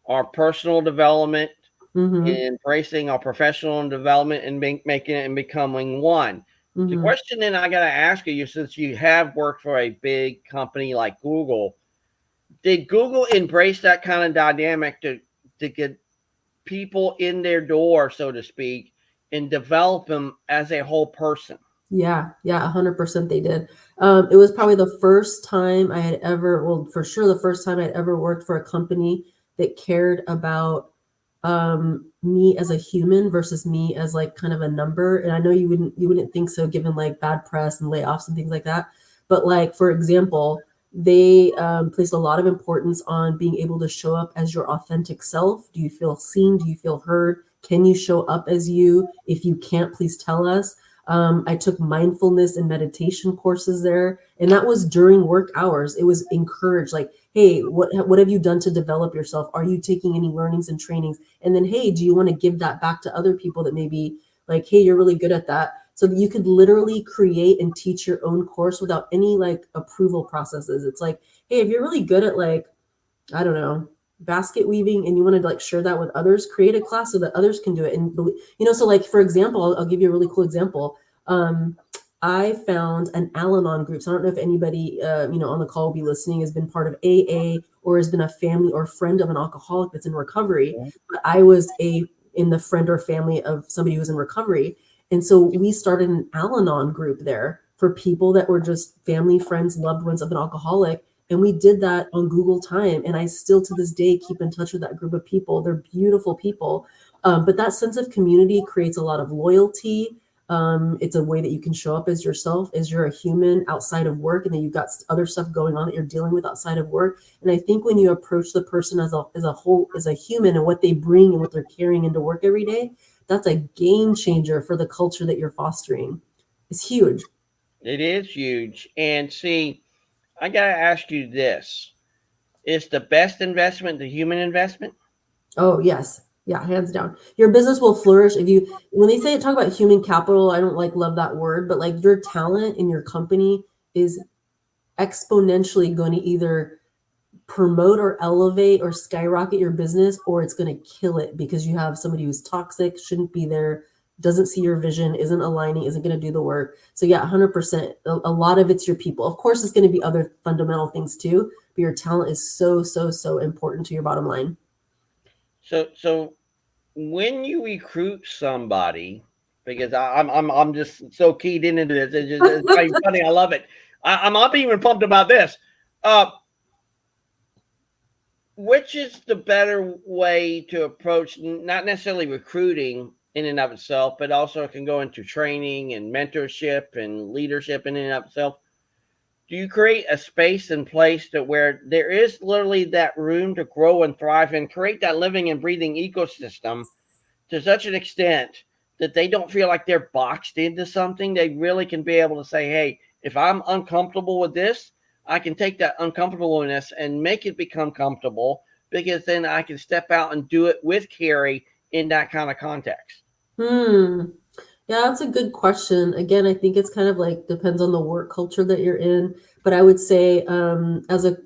S1: our personal development
S2: Mm-hmm.
S1: and embracing our professional development and making it and becoming one. The
S2: Mm-hmm.
S1: question then I got to ask you, since you have worked for a big company like Google, did Google embrace that kind of dynamic to get people in their door, so to speak, and develop them as a whole person?
S2: Yeah, yeah, 100% they did. It was probably the first time I had ever, well, for sure, the first time I'd ever worked for a company that cared about me as a human versus me as like kind of a number. And I know you wouldn't think so given like bad press and layoffs and things like that. But like for example, they placed a lot of importance on being able to show up as your authentic self. Do you feel seen? Do you feel heard? Can you show up as you? If you can't, please tell us. I took mindfulness and meditation courses there, and that was during work hours. It was encouraged, like, hey, what have you done to develop yourself? Are you taking any learnings and trainings? And then, hey, do you want to give that back to other people that maybe like, hey, you're really good at that? So that you could literally create and teach your own course without any like approval processes. It's like, hey, if you're really good at like, I don't know, basket weaving and you want to like share that with others, create a class so that others can do it. And so like for example, I'll give you a really cool example. Um, I found an Al-Anon group. So I don't know if anybody on the call will be listening has been part of AA or has been a family or friend of an alcoholic that's in recovery. But I was in the friend or family of somebody who was in recovery. And so we started an Al-Anon group there for people that were just family, friends, loved ones of an alcoholic, and we did that on Google Time. And I still to this day keep in touch with that group of people. They're beautiful people. But that sense of community creates a lot of loyalty. It's a way that you can show up as yourself, as you're a human outside of work, and then you've got other stuff going on that you're dealing with outside of work. And I think when you approach the person as a whole, as a human, and what they bring and what they're carrying into work every day, that's a game changer for the culture that you're fostering. It's huge.
S1: It is huge. And see, I got to ask you this: is the best investment the human investment?
S2: Oh, yes. Yeah, hands down. Your business will flourish if you, when they say talk about human capital, I don't like love that word, but like your talent in your company is exponentially going to either promote or elevate or skyrocket your business, or it's going to kill it because you have somebody who's toxic, shouldn't be there, doesn't see your vision, isn't aligning, isn't going to do the work. So yeah, 100%. A lot of it's your people. Of course, it's going to be other fundamental things too, but your talent is so, so, so important to your bottom line.
S1: So when you recruit somebody, because I'm just so keyed into this, it's not even funny. I love it. I'm even pumped about this. Uh, which is the better way to approach not necessarily recruiting in and of itself, but also it can go into training and mentorship and leadership in and of itself. Do you create a space and place to where there is literally that room to grow and thrive and create that living and breathing ecosystem to such an extent that they don't feel like they're boxed into something? They really can be able to say, hey, if I'm uncomfortable with this, I can take that uncomfortableness and make it become comfortable, because then I can step out and do it with Carrie in that kind of context.
S2: Hmm. Yeah, that's a good question. Again, I think it's kind of like depends on the work culture that you're in. But I would say, as a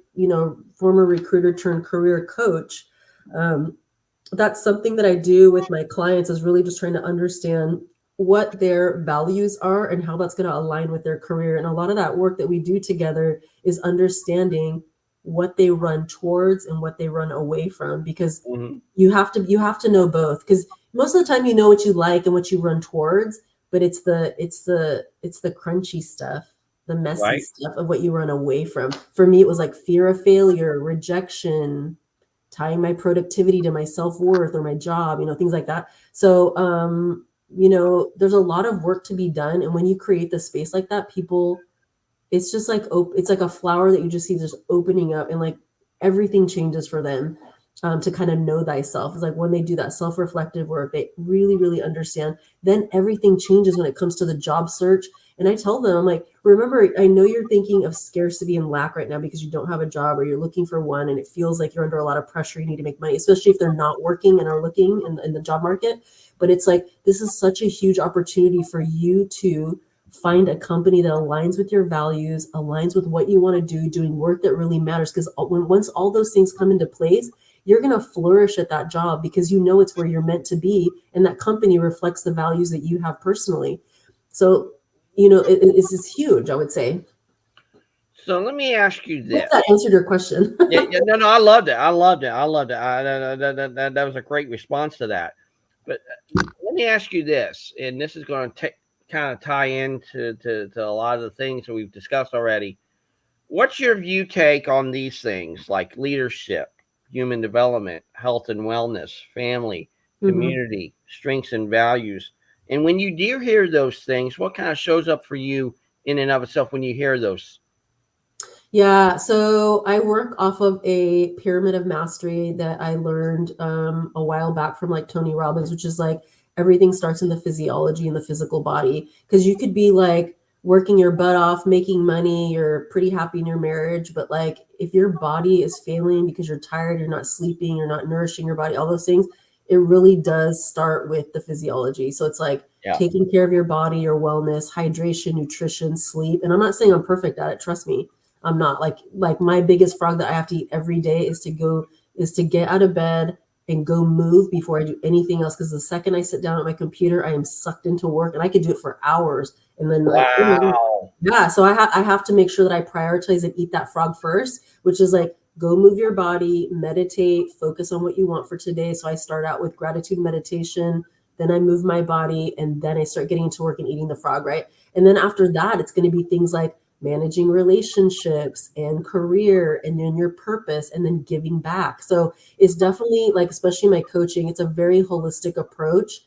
S2: former recruiter turned career coach, um, that's something that I do with my clients is really just trying to understand what their values are and how that's going to align with their career. And a lot of that work that we do together is understanding. what they run towards and what they run away from, because
S1: Mm-hmm.
S2: you have to know both, because most of the time you know what you like and what you run towards, but it's the crunchy stuff, the messy
S1: Right.
S2: stuff of what you run away from. For me, it was like fear of failure, rejection, tying my productivity to my self-worth or my job, things like that. So there's a lot of work to be done, and when you create the space like that, people, it's just like it's like a flower that you just see just opening up, and like everything changes for them. To kind of know thyself, is like when they do that self-reflective work, they really really understand, then everything changes when it comes to the job search. And I tell them, I'm like, remember, I know you're thinking of scarcity and lack right now because you don't have a job, or you're looking for one, and it feels like you're under a lot of pressure, you need to make money, especially if they're not working and are looking in the job market. But it's like, this is such a huge opportunity for you to find a company that aligns with your values, aligns with what you want to do, doing work that really matters. Because once all those things come into place, you're going to flourish at that job because you know it's where you're meant to be, and that company reflects the values that you have personally. So, it's just huge, I would say.
S1: So let me ask you
S2: Hope
S1: this.
S2: that answered your question.
S1: Yeah, yeah, no, no, I loved it. I loved it. I loved it. That was a great response to that. But let me ask you this, and this is going to kind of tie into to a lot of the things that we've discussed already. What's your view take on these things like leadership, human development, health and wellness, family,
S2: Mhm.
S1: community, strengths and values? And when you do hear those things, what kind of shows up for you in and of itself when you hear those?
S2: Yeah, so I work off of a pyramid of mastery that I learned a while back from like Tony Robbins, which is like everything starts in the physiology and the physical body. Because you could be like working your butt off, making money, you're pretty happy in your marriage, but like if your body is failing because you're tired, you're not sleeping, you're not nourishing your body, all those things, it really does start with the physiology. So it's like
S1: Yeah.
S2: taking care of your body, your wellness, hydration, nutrition, sleep. And I'm not saying I'm perfect at it, trust me. I'm not. Like my biggest frog that I have to eat every day is to get out of bed and go move before I do anything else. Because the second I sit down at my computer, I am sucked into work, and I could do it for hours. And then like, oh my God.
S1: Wow.
S2: Yeah. So I have to make sure that I prioritize and eat that frog first, which is like, go move your body, meditate, focus on what you want for today. So I start out with gratitude meditation, then I move my body, and then I start getting to work and eating the frog, right? And then after that, it's going to be things like managing relationships and career, and then your purpose, and then giving back. So it's definitely like, especially my coaching, it's a very holistic approach.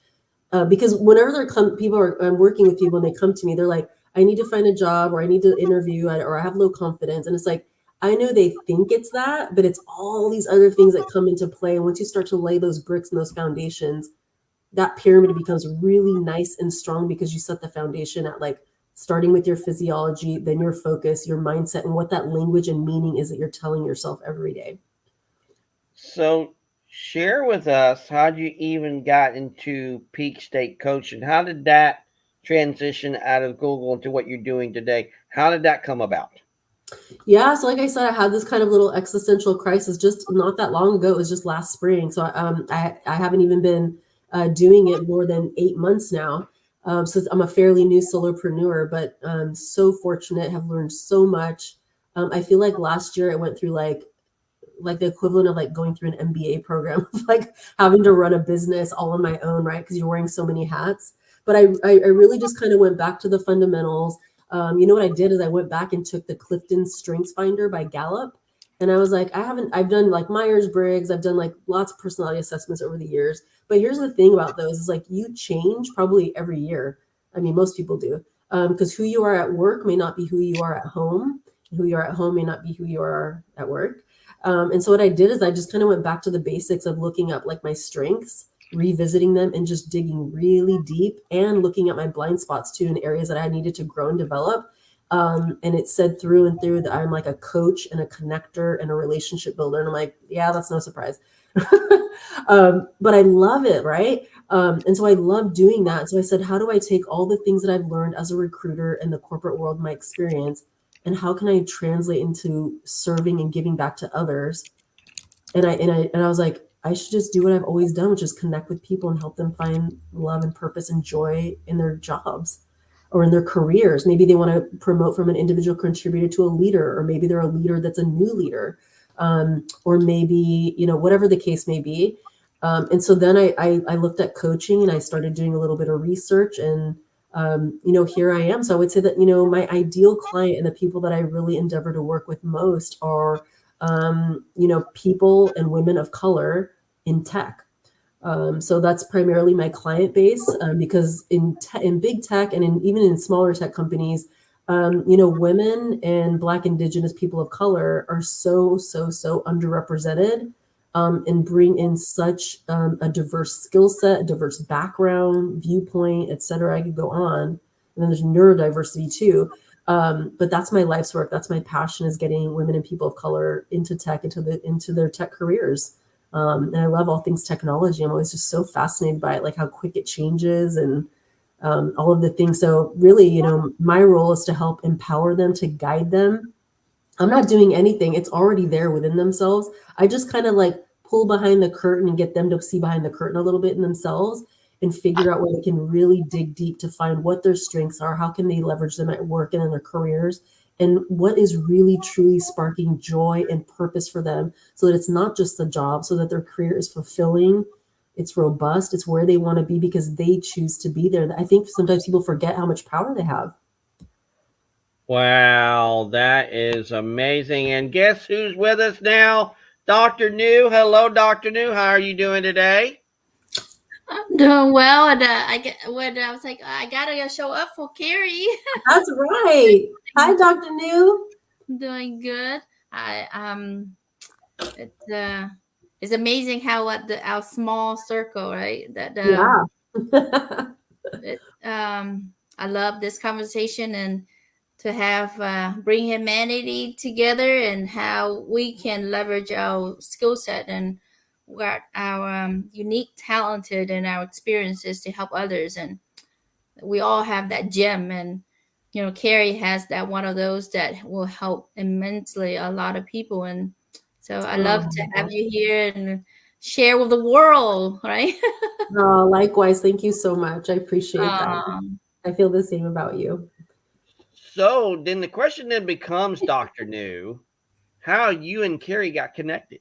S2: Because whenever people are, I'm working with people and they come to me, they're like, I need to find a job, or I need to interview, or I have low confidence. And it's like, I know they think it's that, but it's all these other things that come into play. And once you start to lay those bricks and those foundations, that pyramid becomes really nice and strong, because you set the foundation at like starting with your physiology, then your focus, your mindset, and what that language and meaning is that you're telling yourself every day.
S1: So share with us how you even got into peak state coaching. How did that transition out of Google into what you're doing today? How did that come about?
S2: Yeah, so like I said, I had this kind of little existential crisis just not that long ago. It was just last spring. So I haven't even been doing it more than 8 months now. So I'm a fairly new solopreneur, but so fortunate, have learned so much. I feel like last year I went through like the equivalent of like going through an MBA program, of like having to run a business all on my own, right? Because you're wearing so many hats. But I really just kind of went back to the fundamentals. What I did is I went back and took the Clifton Strengths Finder by Gallup. And I was like, I've done like Myers-Briggs, I've done like lots of personality assessments over the years. But here's the thing about those is like, you change probably every year. I mean, most people do. Because who you are at work may not be who you are at home. Who you are at home may not be who you are at work. And so what I did is I just kind of went back to the basics of looking up like my strengths, revisiting them, and just digging really deep, and looking at my blind spots too, in areas that I needed to grow and develop. And it said through and through that I'm like a coach and a connector and a relationship builder. And I'm like, yeah, that's no surprise. But I love it, right? And so I love doing that. So I said, how do I take all the things that I've learned as a recruiter in the corporate world, my experience, and how can I translate into serving and giving back to others? And I was like, I should just do what I've always done, which is connect with people and help them find love and purpose and joy in their jobs. or in their careers. Maybe they want to promote from an individual contributor to a leader, or maybe they're a leader that's a new leader, or maybe, whatever the case may be. And so then I looked at coaching and I started doing a little bit of research, and here I am. So I would say that, my ideal client and the people that I really endeavor to work with most are, people and women of color in tech. So that's primarily my client base, because in big tech and even in smaller tech companies, women and Black Indigenous people of color are so underrepresented, and bring in such a diverse skill set, a diverse background, viewpoint, etc. I could go on. And then there's neurodiversity too. But that's my life's work. That's my passion, is getting women and people of color into tech, into their tech careers. And I love all things technology. I'm always just so fascinated by it, like how quick it changes, and all of the things. So really, my role is to help empower them, to guide them. I'm not doing anything. It's already there within themselves. I just kind of like pull behind the curtain and get them to see behind the curtain a little bit in themselves, and figure out where they can really dig deep to find what their strengths are, how can they leverage them at work and in their careers, and what is really truly sparking joy and purpose for them, so that it's not just a job, so that their career is fulfilling, it's robust, it's where they want to be because they choose to be there. I think sometimes people forget how much power they have.
S1: Wow, that is amazing. And guess who's with us now? Dr. New. Hello, Dr. New. How are you doing today?
S3: I'm doing well, and I was like, I gotta show up for Carrie.
S2: That's right. Hi, Dr. New.
S3: I'm doing good. It's amazing how our small circle, right?
S2: Yeah.
S3: I love this conversation, and to have bring humanity together, and how we can leverage our skill set and what our unique, talented, and our experiences to help others. And we all have that gem, and Carrie has that one of those that will help immensely a lot of people. And so I love to have you here and share with the world, right?
S2: Likewise. Thank you so much. I appreciate that. I feel the same about you.
S1: So then the question then becomes, Dr. New, how you and Carrie got connected.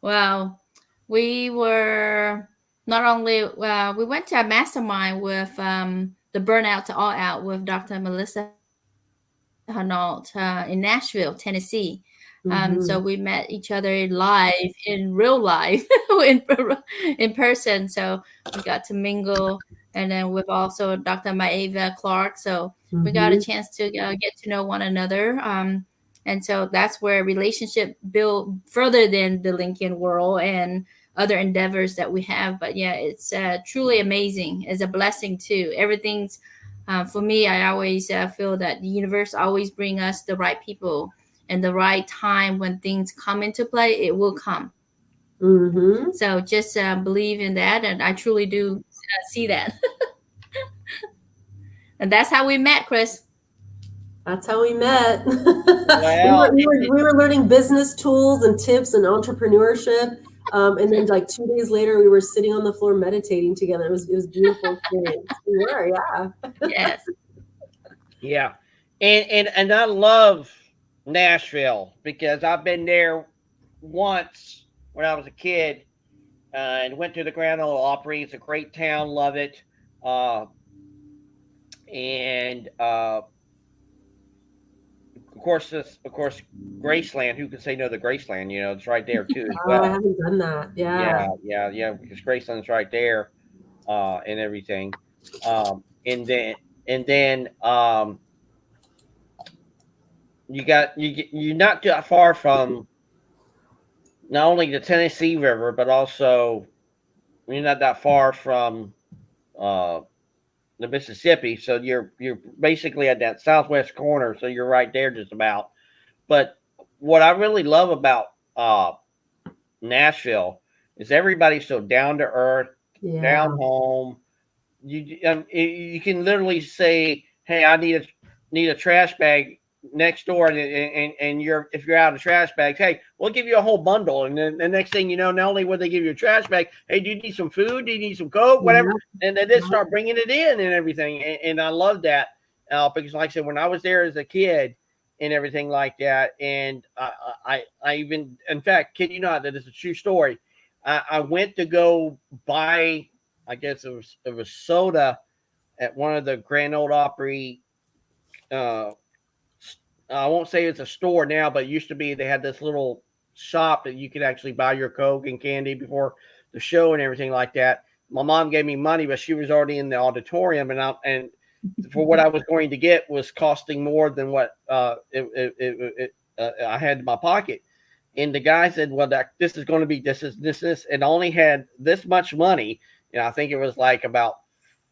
S3: Well, we were not only we went to a mastermind with the Burnout to All Out with Dr. Melissa Hanault in Nashville, Tennessee. So we met each other live, in real life, in person. So we got to mingle, and then with also Dr. Maeva Clark. So we got a chance to get to know one another. And so that's where relationship built further than the LinkedIn world and other endeavors that we have. But yeah, it's truly amazing. It's a blessing too. Everything's for me. I always feel that the universe always bring us the right people, and the right time when things come into play, it will come. So just believe in that, and I truly do see that. And that's how we met, Chris.
S2: That's how we met.
S1: Well,
S2: we were learning business tools and tips and entrepreneurship. And then like 2 days later, we were sitting on the floor meditating together. It was a beautiful experience. We were, yeah.
S3: Yes.
S1: Yeah. And I love Nashville because I've been there once when I was a kid, and went to the Grand Ole Opry. It's a great town, love it. And of course, Graceland. Who can say no to Graceland? It's right there too as well.
S2: I haven't done that. Yeah.
S1: Yeah. Because Graceland's right there, and everything. And then you're not too far from not only the Tennessee River, but also you're not that far from the Mississippi. So you're basically at that southwest corner. So you're right there just about. But what I really love about Nashville is everybody's so down to earth, down home. You can literally say, "Hey, I need a trash bag," next door and you're if you're out of trash bags, hey, we'll give you a whole bundle. And then the next thing you know, not only will they give you a trash bag, hey, do you need some food? Do you need some Coke? Whatever. And they just start bringing it in and everything. And I love that because, like I said, when I was there as a kid and everything like that, and I even, in fact, kid you not, that is a true story. I went to go buy, I guess it was soda at one of the Grand Ole Opry. Uh, I won't say it's a store now, but it used to be they had this little shop that you could actually buy your Coke and candy before the show and everything like that. My mom gave me money, but she was already in the auditorium, and for what I was going to get was costing more than what I had in my pocket. And the guy said, "Well, this is going to be this," and only had this much money. And I think it was like about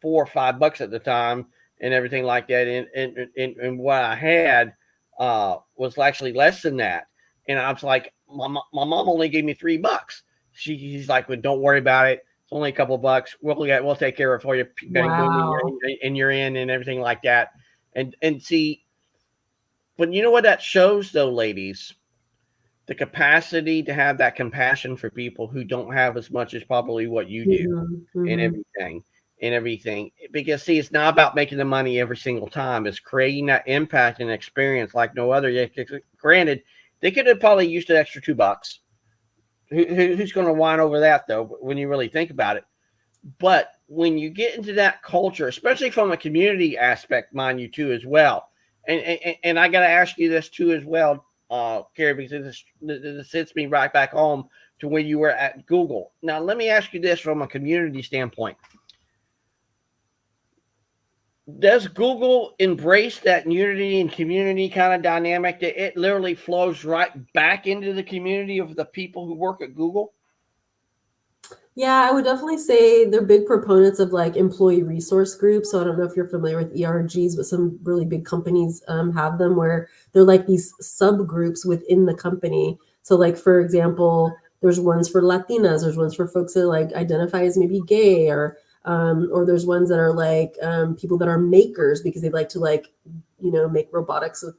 S1: $4 or $5 at the time, and everything like that. And what I had was actually less than that. And I was like, my mom only gave me $3. She's like, well, don't worry about it. It's only a couple of bucks. We'll take care of it for you.
S2: Wow.
S1: And you're in and everything like that. And see, but you know what that shows though, ladies? The capacity to have that compassion for people who don't have as much as probably what you do and everything. Because see, it's not about making the money every single time. It's creating that impact and experience like no other. Granted, they could have probably used an extra $2. Who's going to whine over that though? When you really think about it, but when you get into that culture, especially from a community aspect, mind you, too, as well. And I got to ask you this too as well, Carrie, because this hits me right back home to when you were at Google. Now, let me ask you this from a community standpoint. Does Google embrace that unity and community kind of dynamic that it literally flows right back into the community of the people who work at Google?
S2: Yeah, I would definitely say they're big proponents of like employee resource groups. So I don't know if you're familiar with ERGs, but some really big companies have them where they're like these subgroups within the company. So like, for example, there's ones for Latinas, there's ones for folks that like identify as maybe gay, or there's ones that are like people that are makers because they like to like, make robotics with,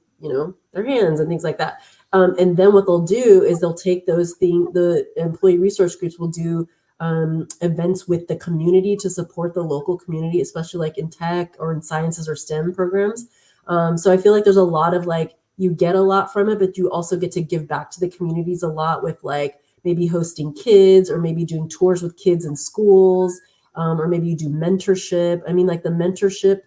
S2: their hands and things like that. And then what they'll do is they'll take those things, the employee resource groups will do events with the community to support the local community, especially like in tech or in sciences or STEM programs. So I feel like there's a lot of like, you get a lot from it, but you also get to give back to the communities a lot with like maybe hosting kids or maybe doing tours with kids in schools, or maybe you do mentorship. I mean, like the mentorship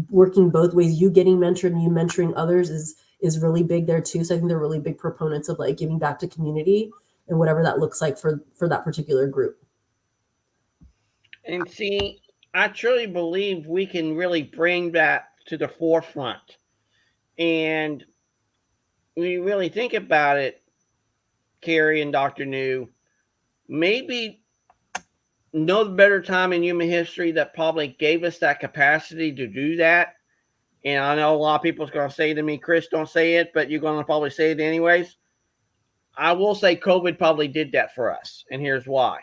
S2: working both ways, you getting mentored and you mentoring others is really big there too. So I think they're really big proponents of like giving back to community and whatever that looks like for that particular group.
S1: And see, I truly believe we can really bring that to the forefront. And when you really think about it, Carrie and Dr. New, maybe no better time in human history that probably gave us that capacity to do that. And I know a lot of people's going to say to me, Chris, don't say it, but you're going to probably say it anyways. I will say COVID probably did that for us, and here's why.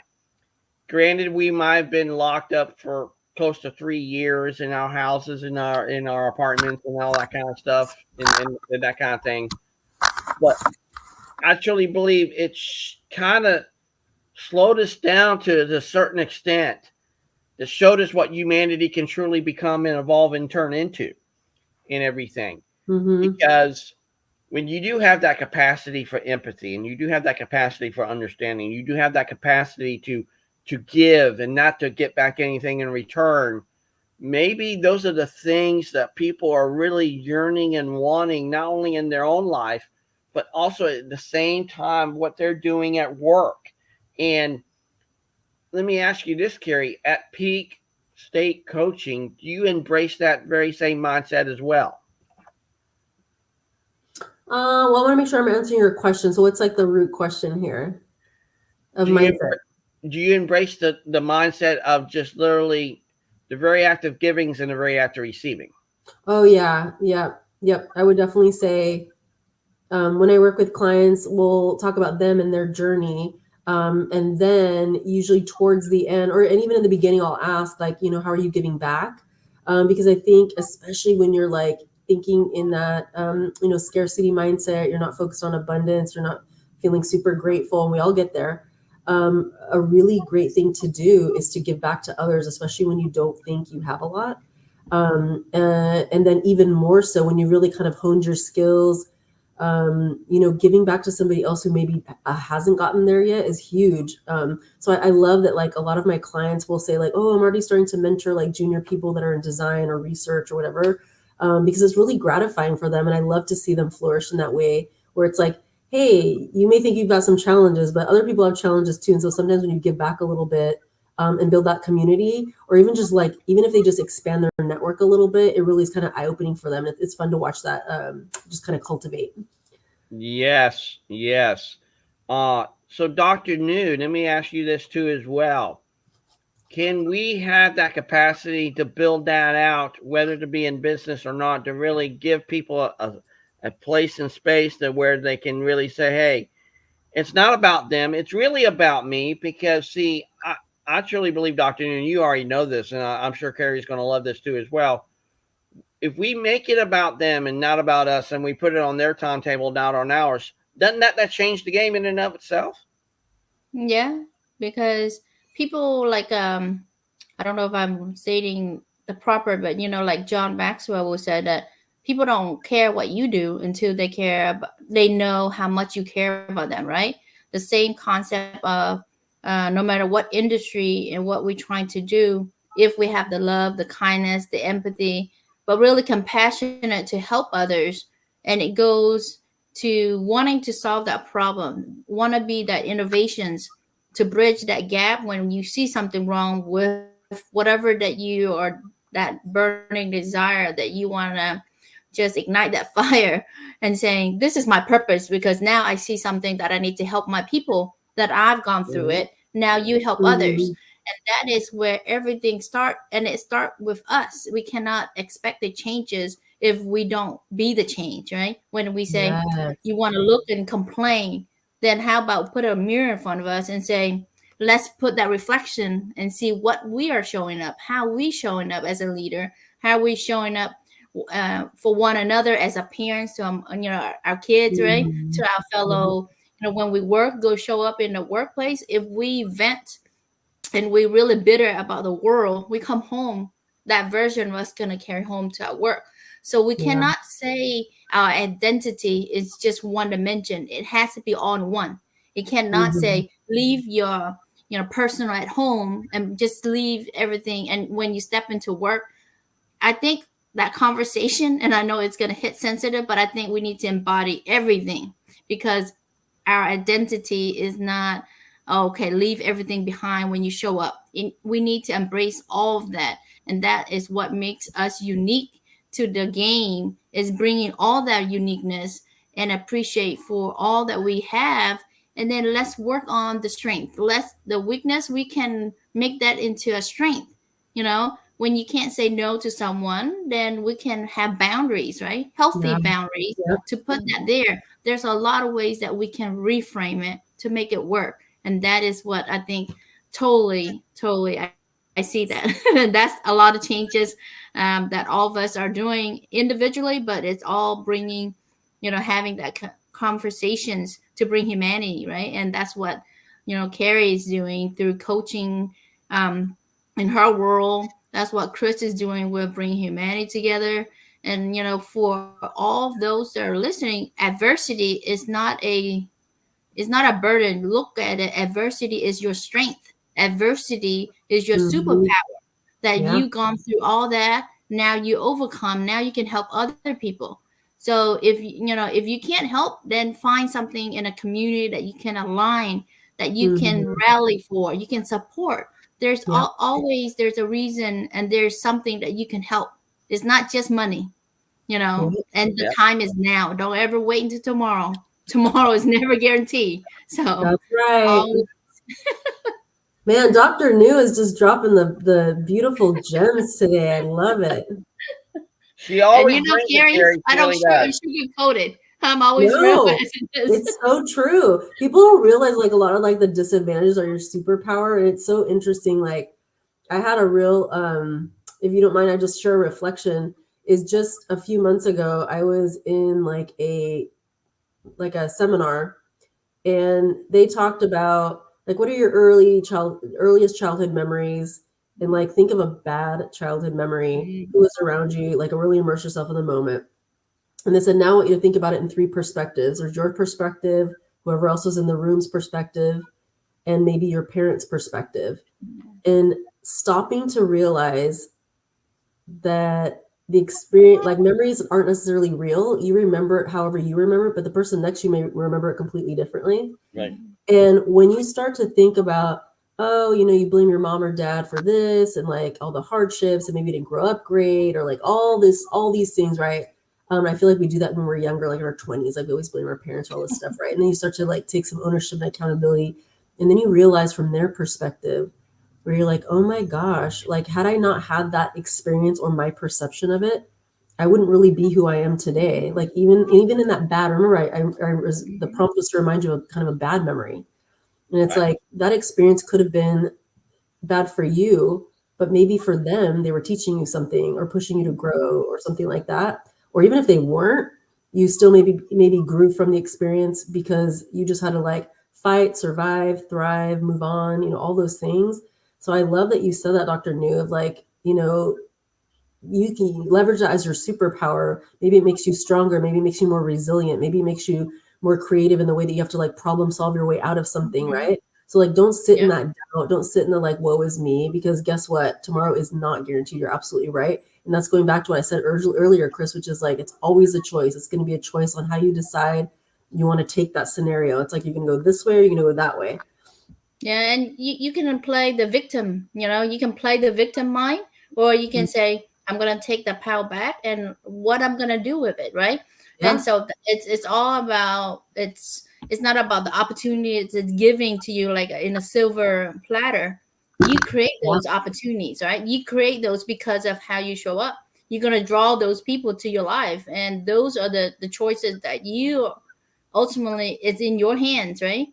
S1: Granted, we might have been locked up for close to 3 years in our houses, in our apartments, and all that kind of stuff, and that kind of thing. But I truly believe it's kind of slowed us down to a certain extent. That showed us what humanity can truly become and evolve and turn into, in everything. Because when you do have that capacity for empathy, and you do have that capacity for understanding, you do have that capacity to give and not to get back anything in return, maybe those are the things that people are really yearning and wanting, not only in their own life, but also at the same time what they're doing at work. And let me ask you this, Carrie, at Peak State Coaching, do you embrace that very same mindset as well?
S2: Well, I want to make sure I'm answering your question. So what's like the root question here of mindset?
S1: Do you embrace the mindset of just literally the very act of giving and the very act of receiving?
S2: Oh yeah. Yep. I would definitely say when I work with clients, we'll talk about them and their journey. And then usually towards the end, and even in the beginning, I'll ask like, how are you giving back? Because I think especially when you're like thinking in that, scarcity mindset. You're not focused on abundance. You're not feeling super grateful. And we all get there. A really great thing to do is to give back to others, especially when you don't think you have a lot. And then even more so when you really kind of honed your skills, giving back to somebody else who maybe hasn't gotten there yet is huge. So I love that, like, a lot of my clients will say, like, oh, I'm already starting to mentor like junior people that are in design or research or whatever, because it's really gratifying for them. And I love to see them flourish in that way where it's like, hey, you may think you've got some challenges, but other people have challenges too. And so sometimes when you give back a little bit, and build that community, or even just like, even if they just expand their network a little bit, it really is kind of eye-opening for them. It's fun to watch that just kind of cultivate.
S1: Yes, yes. So Dr. New, let me ask you this too as well. Can we have that capacity to build that out, whether to be in business or not, to really give people a place and space that where they can really say, hey, it's not about them. It's really about me. Because, see, I truly believe, Dr. Noon, you already know this, and I'm sure Carrie's going to love this too as well. If we make it about them and not about us, and we put it on their timetable, not on ours, doesn't that change the game in and of itself?
S3: Yeah, because people like I don't know if I'm stating the proper, but like John Maxwell will say that people don't care what you do until they know how much you care about them, right? The same concept of no matter what industry and what we're trying to do, if we have the love, the kindness, the empathy, but really compassionate to help others, and it goes to wanting to solve that problem, want to be that innovations to bridge that gap when you see something wrong with whatever that you or that burning desire that you want to just ignite that fire and saying, this is my purpose because now I see something that I need to help my people that I've gone through
S1: Mm-hmm.
S3: it. Now you help others.
S2: Mm-hmm.
S3: And that is where everything start, and it start with us. We cannot expect the changes if we don't be the change, right? When we say
S2: Yes.
S3: you want to look and complain, then how about put a mirror in front of us and say, let's put that reflection and see what we are showing up, how we showing up as a leader, how we showing up for one another as a parents to our kids, right?
S2: Mm-hmm.
S3: To our fellow, when we work, go show up in the workplace. If we vent and we really bitter about the world, we come home, that version of us going to carry home to our work. So we
S2: Yeah.
S3: cannot say our identity is just one dimension. It has to be all in one. It cannot
S2: Mm-hmm.
S3: say leave your personal at home and just leave everything, and when you step into work, I think that conversation, and I know it's going to hit sensitive, but I think we need to embody everything, because our identity is not, okay, leave everything behind when you show up. We need to embrace all of that. And that is what makes us unique to the game, is bringing all that uniqueness and appreciate for all that we have. And then let's work on the strength. The weakness, we can make that into a strength. When you can't say no to someone, then we can have boundaries, right? Healthy
S2: Yeah.
S3: boundaries
S2: Yep.
S3: to put that there. There's a lot of ways that we can reframe it to make it work. And that is what I think totally I see that. That's a lot of changes that all of us are doing individually, but it's all bringing, having that conversations to bring humanity, right? And that's what, Carrie is doing through coaching in her world. That's what Chris is doing with bringing humanity together. And for all of those that are listening, adversity is not a burden. Look at it. Adversity is your strength. Adversity is your
S2: Mm-hmm.
S3: superpower. That
S2: Yeah.
S3: you've gone through all that. Now you overcome. Now you can help other people. So if you can't help, then find something in a community that you can align, that you can
S2: Mm-hmm.
S3: rally for, you can support. There's
S2: Yeah.
S3: always there's a reason, and there's something that you can help. It's not just money,
S2: Right.
S3: and the
S1: Yep.
S3: time is now. Don't ever wait until tomorrow. Tomorrow is never guaranteed. So
S2: That's right.
S3: always.
S2: Man, Dr. New is just dropping the beautiful gems today. I love it.
S1: She
S3: And
S1: always brings it,
S3: Carrie,
S1: Carrie.
S3: I
S1: She
S3: don't
S1: really does.
S3: sugarcoat it. I'm always real
S2: No,
S3: as it is.
S2: it's so true. People don't realize, like, a lot of like the disadvantages are your superpower, and it's so interesting. Like, I had a real if you don't mind, I just share a reflection. is just a few months ago, I was in like a seminar, and they talked about like, what are your earliest childhood memories, and like think of a bad childhood memory, who was around you, like really immerse yourself in the moment. And they said, now I want you to think about it in three perspectives. There's your perspective, whoever else was in the room's perspective, and maybe your parents' perspective. And stopping to realize that the experience, like memories aren't necessarily real. You remember it however you remember it, but the person next to you may remember it completely differently.
S1: Right.
S2: And when you start to think about, oh, you blame your mom or dad for this, and like all the hardships, and maybe you didn't grow up great, or like all these things, right? I feel like we do that when we're younger, like in our 20s. Like we always blame our parents for all this stuff, right? And then you start to like take some ownership and accountability, and then you realize from their perspective, where you're like, oh my gosh, like had I not had that experience or my perception of it, I wouldn't really be who I am today. Like even in that bad, remember the prompt was to remind you of kind of a bad memory. And it's like that experience could have been bad for you, but maybe for them, they were teaching you something or pushing you to grow or something like that. Or even if they weren't, you still maybe grew from the experience because you just had to like fight, survive, thrive, move on, all those things. So I love that you said that, Dr. New, of like, you can leverage that as your superpower. Maybe it makes you stronger. Maybe it makes you more resilient. Maybe it makes you more creative in the way that you have to like problem solve your way out of something, right? So like, don't sit in that doubt. Don't sit in the like, woe is me, because guess what? Tomorrow is not guaranteed. You're absolutely right. And that's going back to what I said earlier, Chris, which is like, it's always a choice. It's going to be a choice on how you decide you want to take that scenario. It's like, you're going to go this way or you're going to go that way.
S3: Yeah, and you can play the victim, you can play the victim mind, or you can say, I'm going to take the power back and what I'm going to do with it, right? Yeah. And so it's all about, it's not about the opportunities it's giving to you like in a silver platter. You create those opportunities, right? You create those because of how you show up. You're going to draw those people to your life, and those are the choices that you ultimately, it's in your hands, right?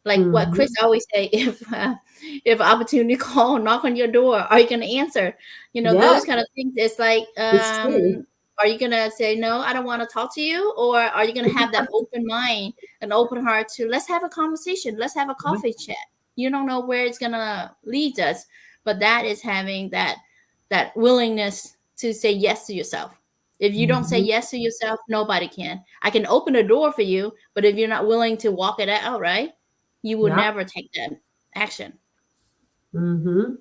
S3: Like what Chris always say, if opportunity call, knock on your door, are you going to answer? Those kind of things. It's like, are you going to say, no, I don't want to talk to you? Or are you going to have that open mind and open heart to, let's have a conversation. Let's have a coffee chat. You don't know where it's going to lead us, but that is having that willingness to say yes to yourself. If you don't say yes to yourself, nobody can. I can open a door for you, but if you're not willing to walk it out, right, you will never take that action.
S1: And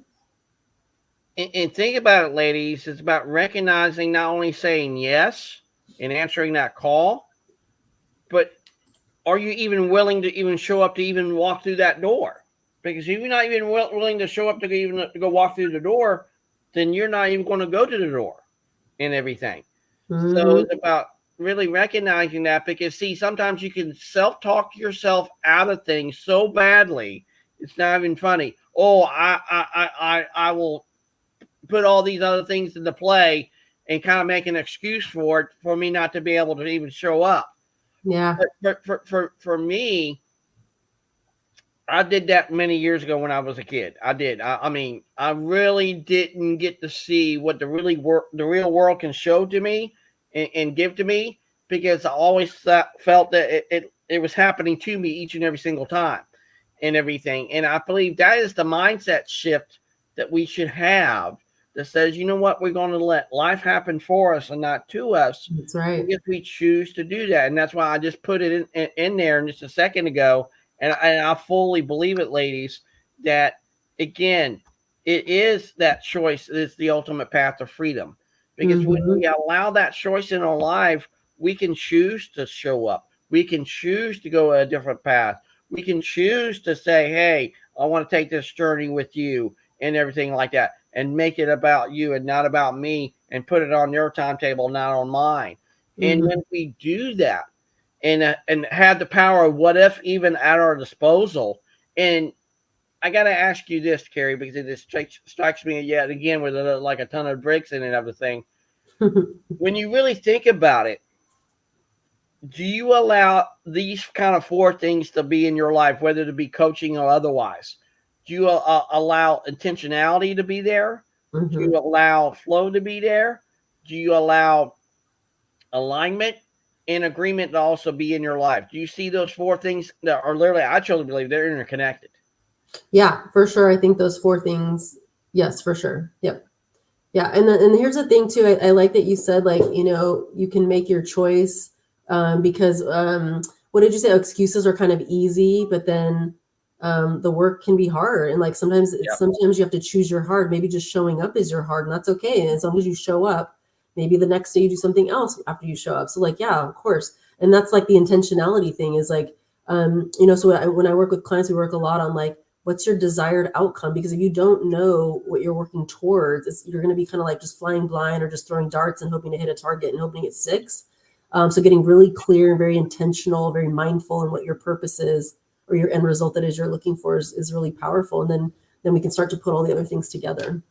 S1: think about it, ladies. It's about recognizing, not only saying yes and answering that call, but are you even willing to even show up to even walk through that door? Because if you're not even willing to show up to go walk through the door, then you're not even going to go to the door and everything. So it's about really recognizing that, because see, sometimes you can self-talk yourself out of things so badly, it's not even funny. Oh, I will put all these other things into play and kind of make an excuse for it, for me not to be able to even show up.
S2: Yeah.
S1: But for me, I did that many years ago when I was a kid. I did. I mean, I really didn't get to see what the real world can show to me and give to me, because I always felt that it was happening to me each and every single time and everything. And I believe that is the mindset shift that we should have, that says, you know what, we're going to let life happen for us and not to us.
S2: That's right.
S1: If we choose to do that. And that's why I just put it in there just a second ago. And I fully believe it, ladies, that, again, it is that choice that is the ultimate path to freedom. Because when we allow that choice in our life, we can choose to show up. We can choose to go a different path. We can choose to say, hey, I want to take this journey with you and everything like that, and make it about you and not about me, and put it on your timetable, not on mine. And when we do that, and had the power of what if even at our disposal. And I got to ask you this, Carrie, because it just strikes me yet again with like a ton of bricks in it of the thing. When you really think about it, do you allow these kind of four things to be in your life, whether to be coaching or otherwise? Do you allow intentionality to be there? Do you allow flow to be there? do you allow alignment and agreement to also be in your life? Do you see those four things that are literally, I truly believe they're interconnected?
S2: Yeah, for sure. I think those four things, yes, for sure. Yep. Yeah, and here's the thing too. I like that you said, like, you can make your choice, because what did you say? Excuses are kind of easy, but then the work can be hard, and like sometimes
S1: Yep.
S2: sometimes you have to choose your hard. Maybe just showing up is your hard, and that's okay. And as long as you show up, maybe the next day you do something else after you show up. So like, yeah, of course, and that's like the intentionality thing is like, So when I work with clients, we work a lot on like, what's your desired outcome? Because if you don't know what you're working towards, you're going to be kind of like just flying blind or just throwing darts and hoping to hit a target and hoping it sticks. So getting really clear and very intentional, very mindful in what your purpose is or your end result that is you're looking for is really powerful. And then we can start to put all the other things together.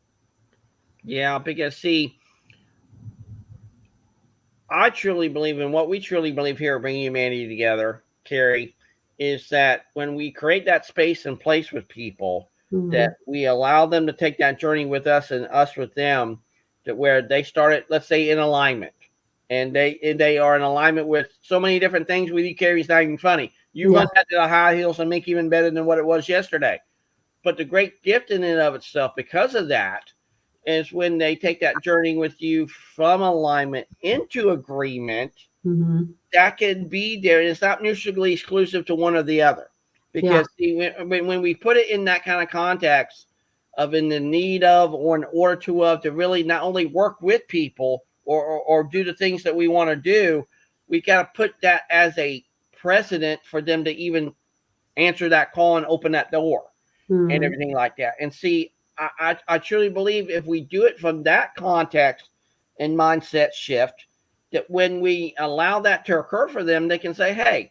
S1: Yeah, because see, I truly believe in what we truly believe here at Bringing Humanity Together, Carrie, is that when we create that space and place with people, that we allow them to take that journey with us and us with them, that where they started, let's say, in alignment, and they are in alignment with so many different things with you, Carrie. It's not even funny. You run that to the high heels and make even better than what it was yesterday. But the great gift in and of itself, because of that, is when they take that journey with you from alignment into agreement. That can be there. It's not mutually exclusive to one or the other. Because see, when we put it in that kind of context of in the need of or in order to really not only work with people or do the things that we want to do, we got to put that as a precedent for them to even answer that call and open that door and everything like that. And see, I truly believe if we do it from that context and mindset shift, that when we allow that to occur for them, they can say, "Hey,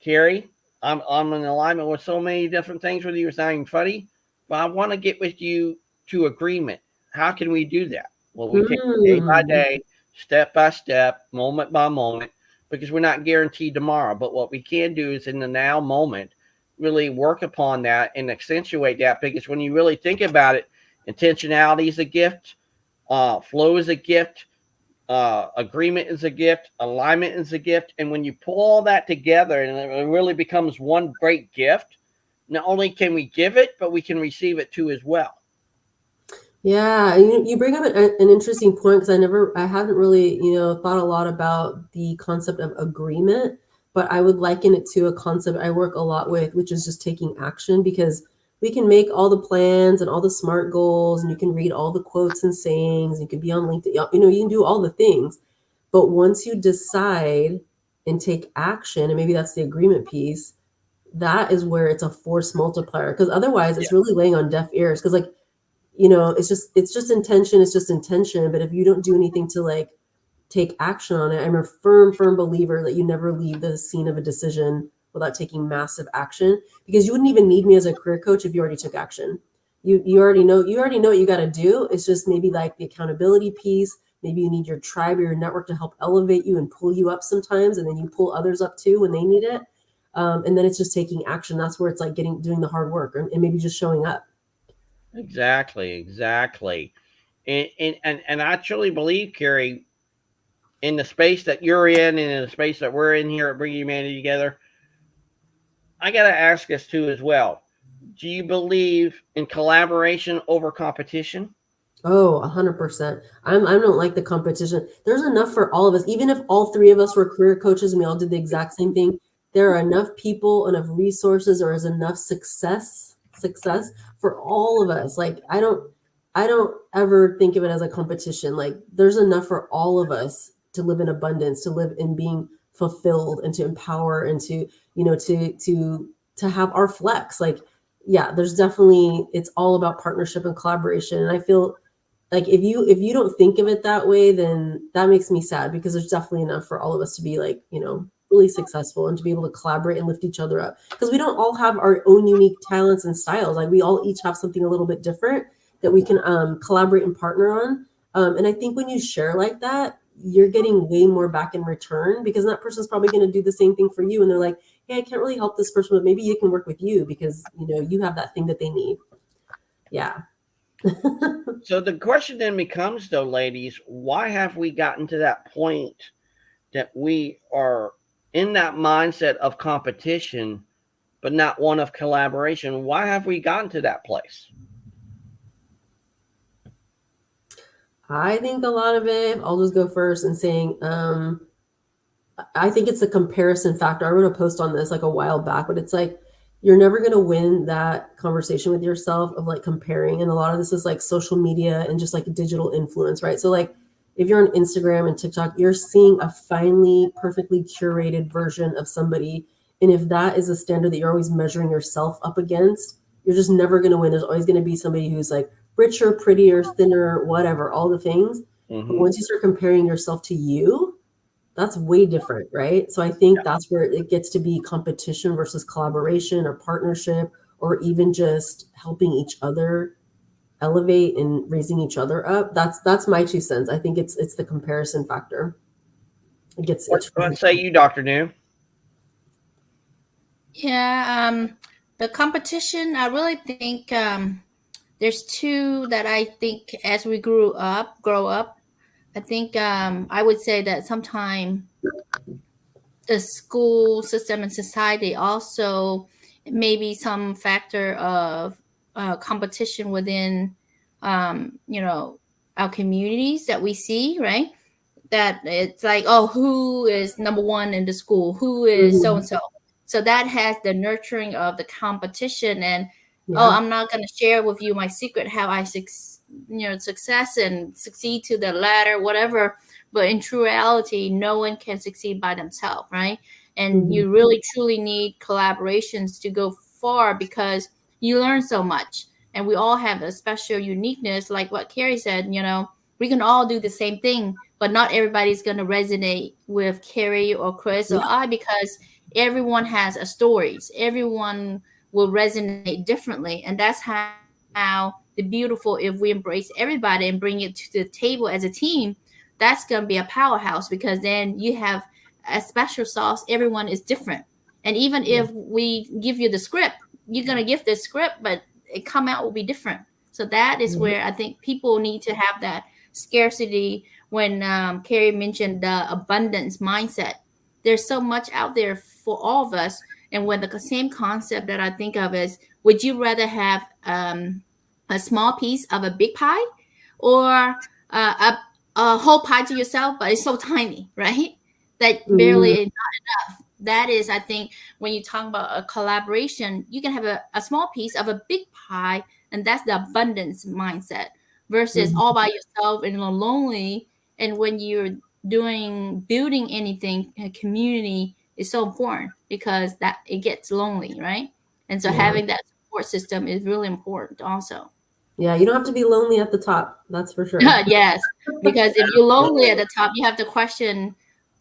S1: Carrie, I'm in alignment with so many different things with you. It's not even funny, but I want to get with you to agreement. How can we do that?" Well, we take it day by day, step by step, moment by moment, because we're not guaranteed tomorrow. But what we can do is in the now moment, really work upon that and accentuate that. Because when you really think about it, intentionality is a gift, flow is a gift, agreement is a gift, alignment is a gift. And when you pull all that together and it really becomes one great gift, not only can we give it, but we can receive it too as well.
S2: Yeah, you bring up an interesting point because I haven't really, thought a lot about the concept of agreement, but I would liken it to a concept I work a lot with, which is just taking action, because we can make all the plans and all the SMART goals, and you can read all the quotes and sayings, you can be on LinkedIn, you can do all the things. But once you decide and take action, and maybe that's the agreement piece, that is where it's a force multiplier. Because otherwise it's really laying on deaf ears. Because like, it's just intention. It's just intention. But if you don't do anything to like take action on it, I'm a firm believer that you never leave the scene of a decision without taking massive action, because you wouldn't even need me as a career coach if you already took action. You already know what you got to do. It's just maybe like the accountability piece. Maybe you need your tribe or your network to help elevate you and pull you up sometimes, and then you pull others up too when they need it. And then it's just taking action. That's where it's like doing the hard work, and maybe just showing up.
S1: Exactly. And I truly believe, Carrie, in the space that you're in and in the space that we're in here at Bringing Humanity Together, I got to ask us too as well. Do you believe in collaboration over competition?
S2: Oh, 100%. I don't like the competition. There's enough for all of us. Even if all three of us were career coaches and we all did the exact same thing, there are enough people, enough resources, or is enough success for all of us. Like I don't ever think of it as a competition. Like there's enough for all of us to live in abundance, to live in being fulfilled, and to empower, and to, to have our flex. Like, yeah, there's definitely, it's all about partnership and collaboration. And I feel like if you don't think of it that way, then that makes me sad, because there's definitely enough for all of us to be like, really successful and to be able to collaborate and lift each other up, because we don't all have our own unique talents and styles. Like we all each have something a little bit different that we can collaborate and partner on. And I think when you share like that, you're getting way more back in return, because that person's probably going to do the same thing for you, and they're like, hey, I can't really help this person, but maybe you can work with you because you have that thing that they need. Yeah.
S1: So the question then becomes, though, ladies, why have we gotten to that point that we are in that mindset of competition, but not one of collaboration? Why have we gotten to that place?
S2: I think a lot of it, I'll just go first and saying, I think it's a comparison factor. I wrote a post on this like a while back, but it's like you're never going to win that conversation with yourself of like comparing. And a lot of this is like social media and just like digital influence, right? So, like, if you're on Instagram and TikTok, you're seeing a finely, perfectly curated version of somebody. And if that is a standard that you're always measuring yourself up against, you're just never going to win. There's always going to be somebody who's like richer, prettier, thinner, whatever, all the things. But once you start comparing yourself to you, that's way different, right? So I think that's where it gets to be competition versus collaboration or partnership, or even just helping each other elevate and raising each other up. That's my 2 cents. I think it's the comparison factor.
S1: What say you, Dr. New?
S3: Yeah, the competition, I really think there's two that I think as we grow up, I think I would say that sometimes the school system and society also maybe some factor of competition within our communities that we see, right? That it's like, oh, who is number one in the school, who is so and so. So that has the nurturing of the competition, and oh, I'm not going to share with you my secret how I success and succeed to the ladder, whatever. But in true reality, no one can succeed by themselves, right? And you really truly need collaborations to go far because you learn so much. And we all have a special uniqueness, like what Carrie said, we can all do the same thing, but not everybody's going to resonate with Carrie or Chris or I, because everyone has a stories. Everyone will resonate differently. And that's how the beautiful, if we embrace everybody and bring it to the table as a team, that's going to be a powerhouse, because then you have a special sauce. Everyone is different. And even if we give you the script, you're going to give the script, but it come out will be different. So that is where I think people need to have that scarcity. When Carrie mentioned the abundance mindset, there's so much out there for all of us. And when the same concept that I think of is, would you rather have a small piece of a big pie, or a whole pie to yourself, but it's so tiny, right? That barely is not enough. That is, I think, when you talk about a collaboration, you can have a small piece of a big pie, and that's the abundance mindset, versus all by yourself and lonely. And when you're building anything, a community is so important, because that it gets lonely, right? And so having that support system is really important also.
S2: Yeah, you don't have to be lonely at the top. That's for sure.
S3: Yes, because if you're lonely at the top, you have to question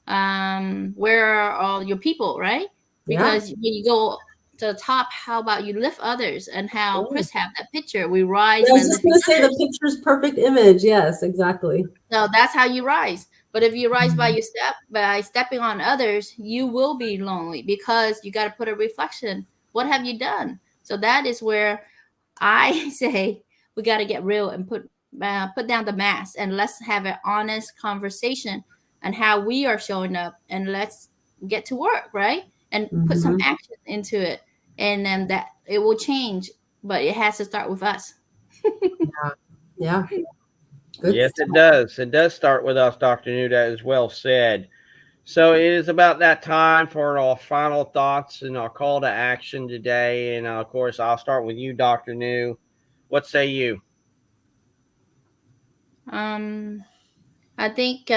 S3: where are all your people, right? Because when you go to the top, how about you lift others? And how Chris have that picture, we rise
S2: I
S3: by
S2: was just
S3: lifting
S2: going to say
S3: others.
S2: the picture's perfect image. Yes, exactly.
S3: So that's how you rise. But if you rise by stepping on others, you will be lonely, because you got to put a reflection. What have you done? So that is where I say we got to get real and put down the mask, and let's have an honest conversation on how we are showing up, and let's get to work, right? And put some action into it, and then that it will change, but it has to start with us.
S2: Yeah. Good
S1: Yes,
S2: stuff.
S1: it does. It does start with us, Dr. New. That is well said. So it is about that time for our final thoughts and our call to action today. And of course, I'll start with you, Dr. New. What say you?
S3: I think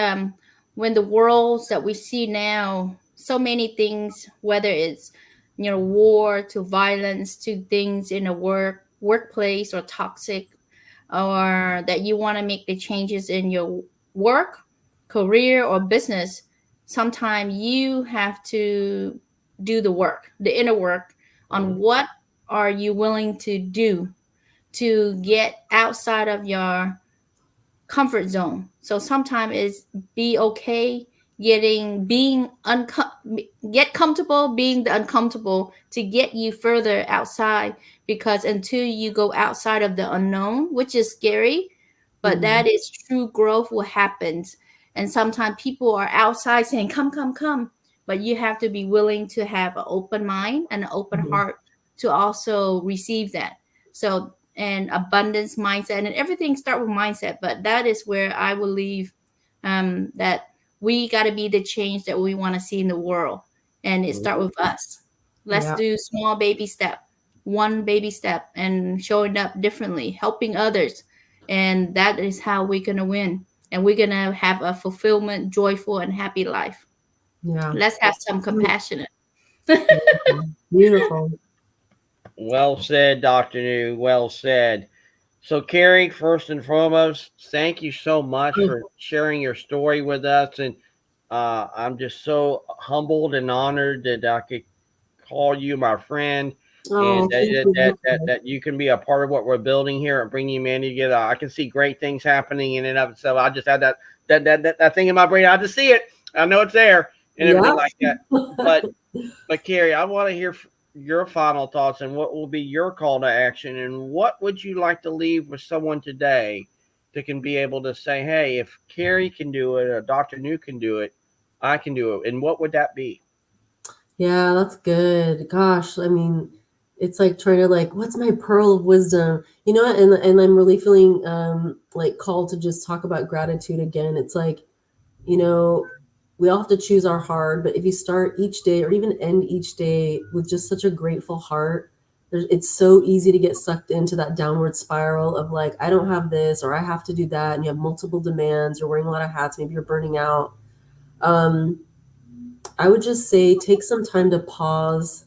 S3: when the worlds that we see now, so many things, whether it's war to violence to things in a workplace, or toxic, or that you want to make the changes in your work, career, or business, sometimes you have to do the work, the inner work, on what are you willing to do to get outside of your comfort zone. So sometimes it's be okay get comfortable being the uncomfortable to get you further outside, because until you go outside of the unknown, which is scary, but that is true growth will happen. And sometimes people are outside saying come, come, come, but you have to be willing to have an open mind and an open heart to also receive that. So, and abundance mindset, and everything start with mindset, but that is where I will leave, that we got to be the change that we want to see in the world, and it start with us. Let's do small baby step, one baby step, and showing up differently, helping others, and that is how we're gonna win, and we're gonna have a fulfillment, joyful, and happy life. Let's have some compassion.
S2: Beautiful.
S1: Well said, Dr. New. Well said. So, Carrie, first and foremost, thank you so much for sharing your story with us. And I'm just so humbled and honored that I could call you my friend, and that you can be a part of what we're building here and bring humanity together. I can see great things happening in and of itself. I just had that thing in my brain. I just see it. I know it's there and everything like that. But Carrie, I want to hear your final thoughts and what will be your call to action, and what would you like to leave with someone today that can be able to say, hey, if Carrie can do it or Dr. New can do it, I can do it. And what would that be?
S2: Yeah, that's good. Gosh, I mean, it's like trying to like, what's my pearl of wisdom? You know what? And I'm really feeling like called to just talk about gratitude again. It's like, you know, we all have to choose our heart, but if you start each day or even end each day with just such a grateful heart, it's so easy to get sucked into that downward spiral of like, I don't have this or I have to do that. And you have multiple demands, you're wearing a lot of hats, maybe you're burning out. I would just say take some time to pause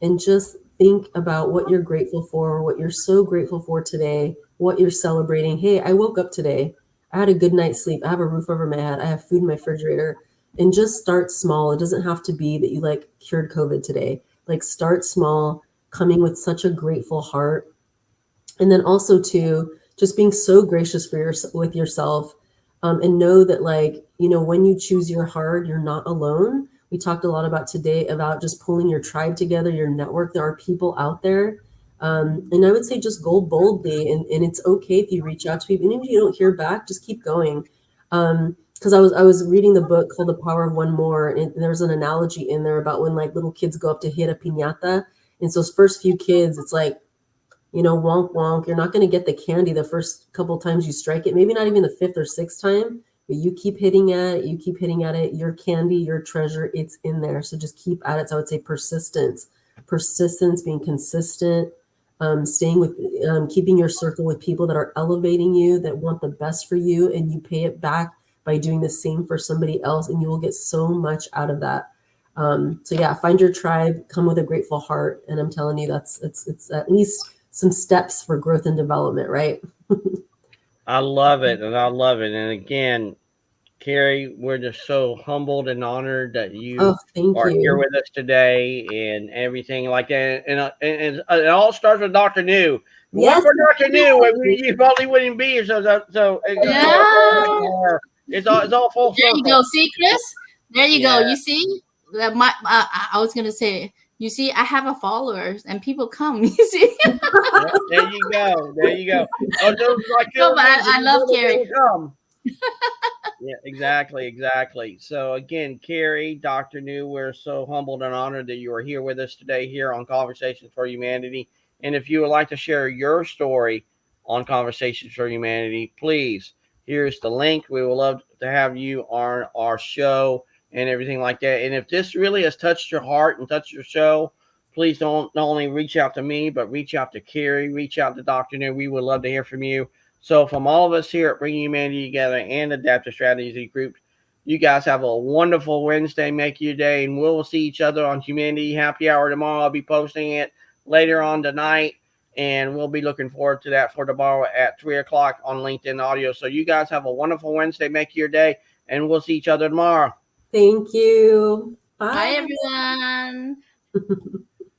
S2: and just think about what you're grateful for, what you're so grateful for today, what you're celebrating. Hey, I woke up today. I had a good night's sleep. I have a roof over my head. I have food in my refrigerator. And just start small. It doesn't have to be that you like cured COVID today. Like start small, coming with such a grateful heart. And then also too, just being so gracious with yourself, and know that like, you know, when you choose your heart, you're not alone. We talked a lot about today about just pulling your tribe together, your network. There are people out there. And I would say just go boldly, and it's okay if you reach out to people. Even if you don't hear back, just keep going. Because I was reading the book called The Power of One More, and there's an analogy in there about when like little kids go up to hit a piñata. And so those first few kids, it's like, you know, wonk wonk. You're not going to get the candy the first couple times you strike it, maybe not even the fifth or sixth time, but you keep hitting at it, you keep hitting at it. Your candy, your treasure, it's in there. So just keep at it. So I would say persistence, being consistent, staying with, keeping your circle with people that are elevating you, that want the best for you, and you pay it back by doing the same for somebody else, and you will get so much out of that. So yeah, find your tribe, come with a grateful heart, and I'm telling you, it's at least some steps for growth and development, right?
S1: I love it, and I love it. And again, Carrie, we're just so humbled and honored that you
S2: thank
S1: are here
S2: you.
S1: with us today and everything like that. And it all starts with Dr. New. If it
S2: Yes.
S1: weren't for Dr. New, you probably wouldn't be here. So it's all full circle.
S3: There you go. See, Chris? There you go. You see? That I was gonna say, you see, I have a followers and people come. You see?
S1: There you go. There you go. Oh, like
S3: no, but I love Carrie.
S1: Yeah, exactly. So again, Carrie, Dr. New, we're so humbled and honored that you are here with us today here on Conversations for Humanity. And if you would like to share your story on Conversations for Humanity, please, here's the link. We would love to have you on our show and everything like that. And if this really has touched your heart and touched your show, please don't not only reach out to me, but reach out to Carrie, reach out to Dr. New. We would love to hear from you. So from all of us here at Bringing Humanity Together and Adaptive Strategies Group, you guys have a wonderful Wednesday. Make your day, and we'll see each other on Humanity Happy Hour tomorrow. I'll be posting it later on tonight, and we'll be looking forward to that for tomorrow at 3 o'clock on LinkedIn Audio. So you guys have a wonderful Wednesday. Make your day, and we'll see each other tomorrow.
S2: Thank you.
S3: Bye everyone.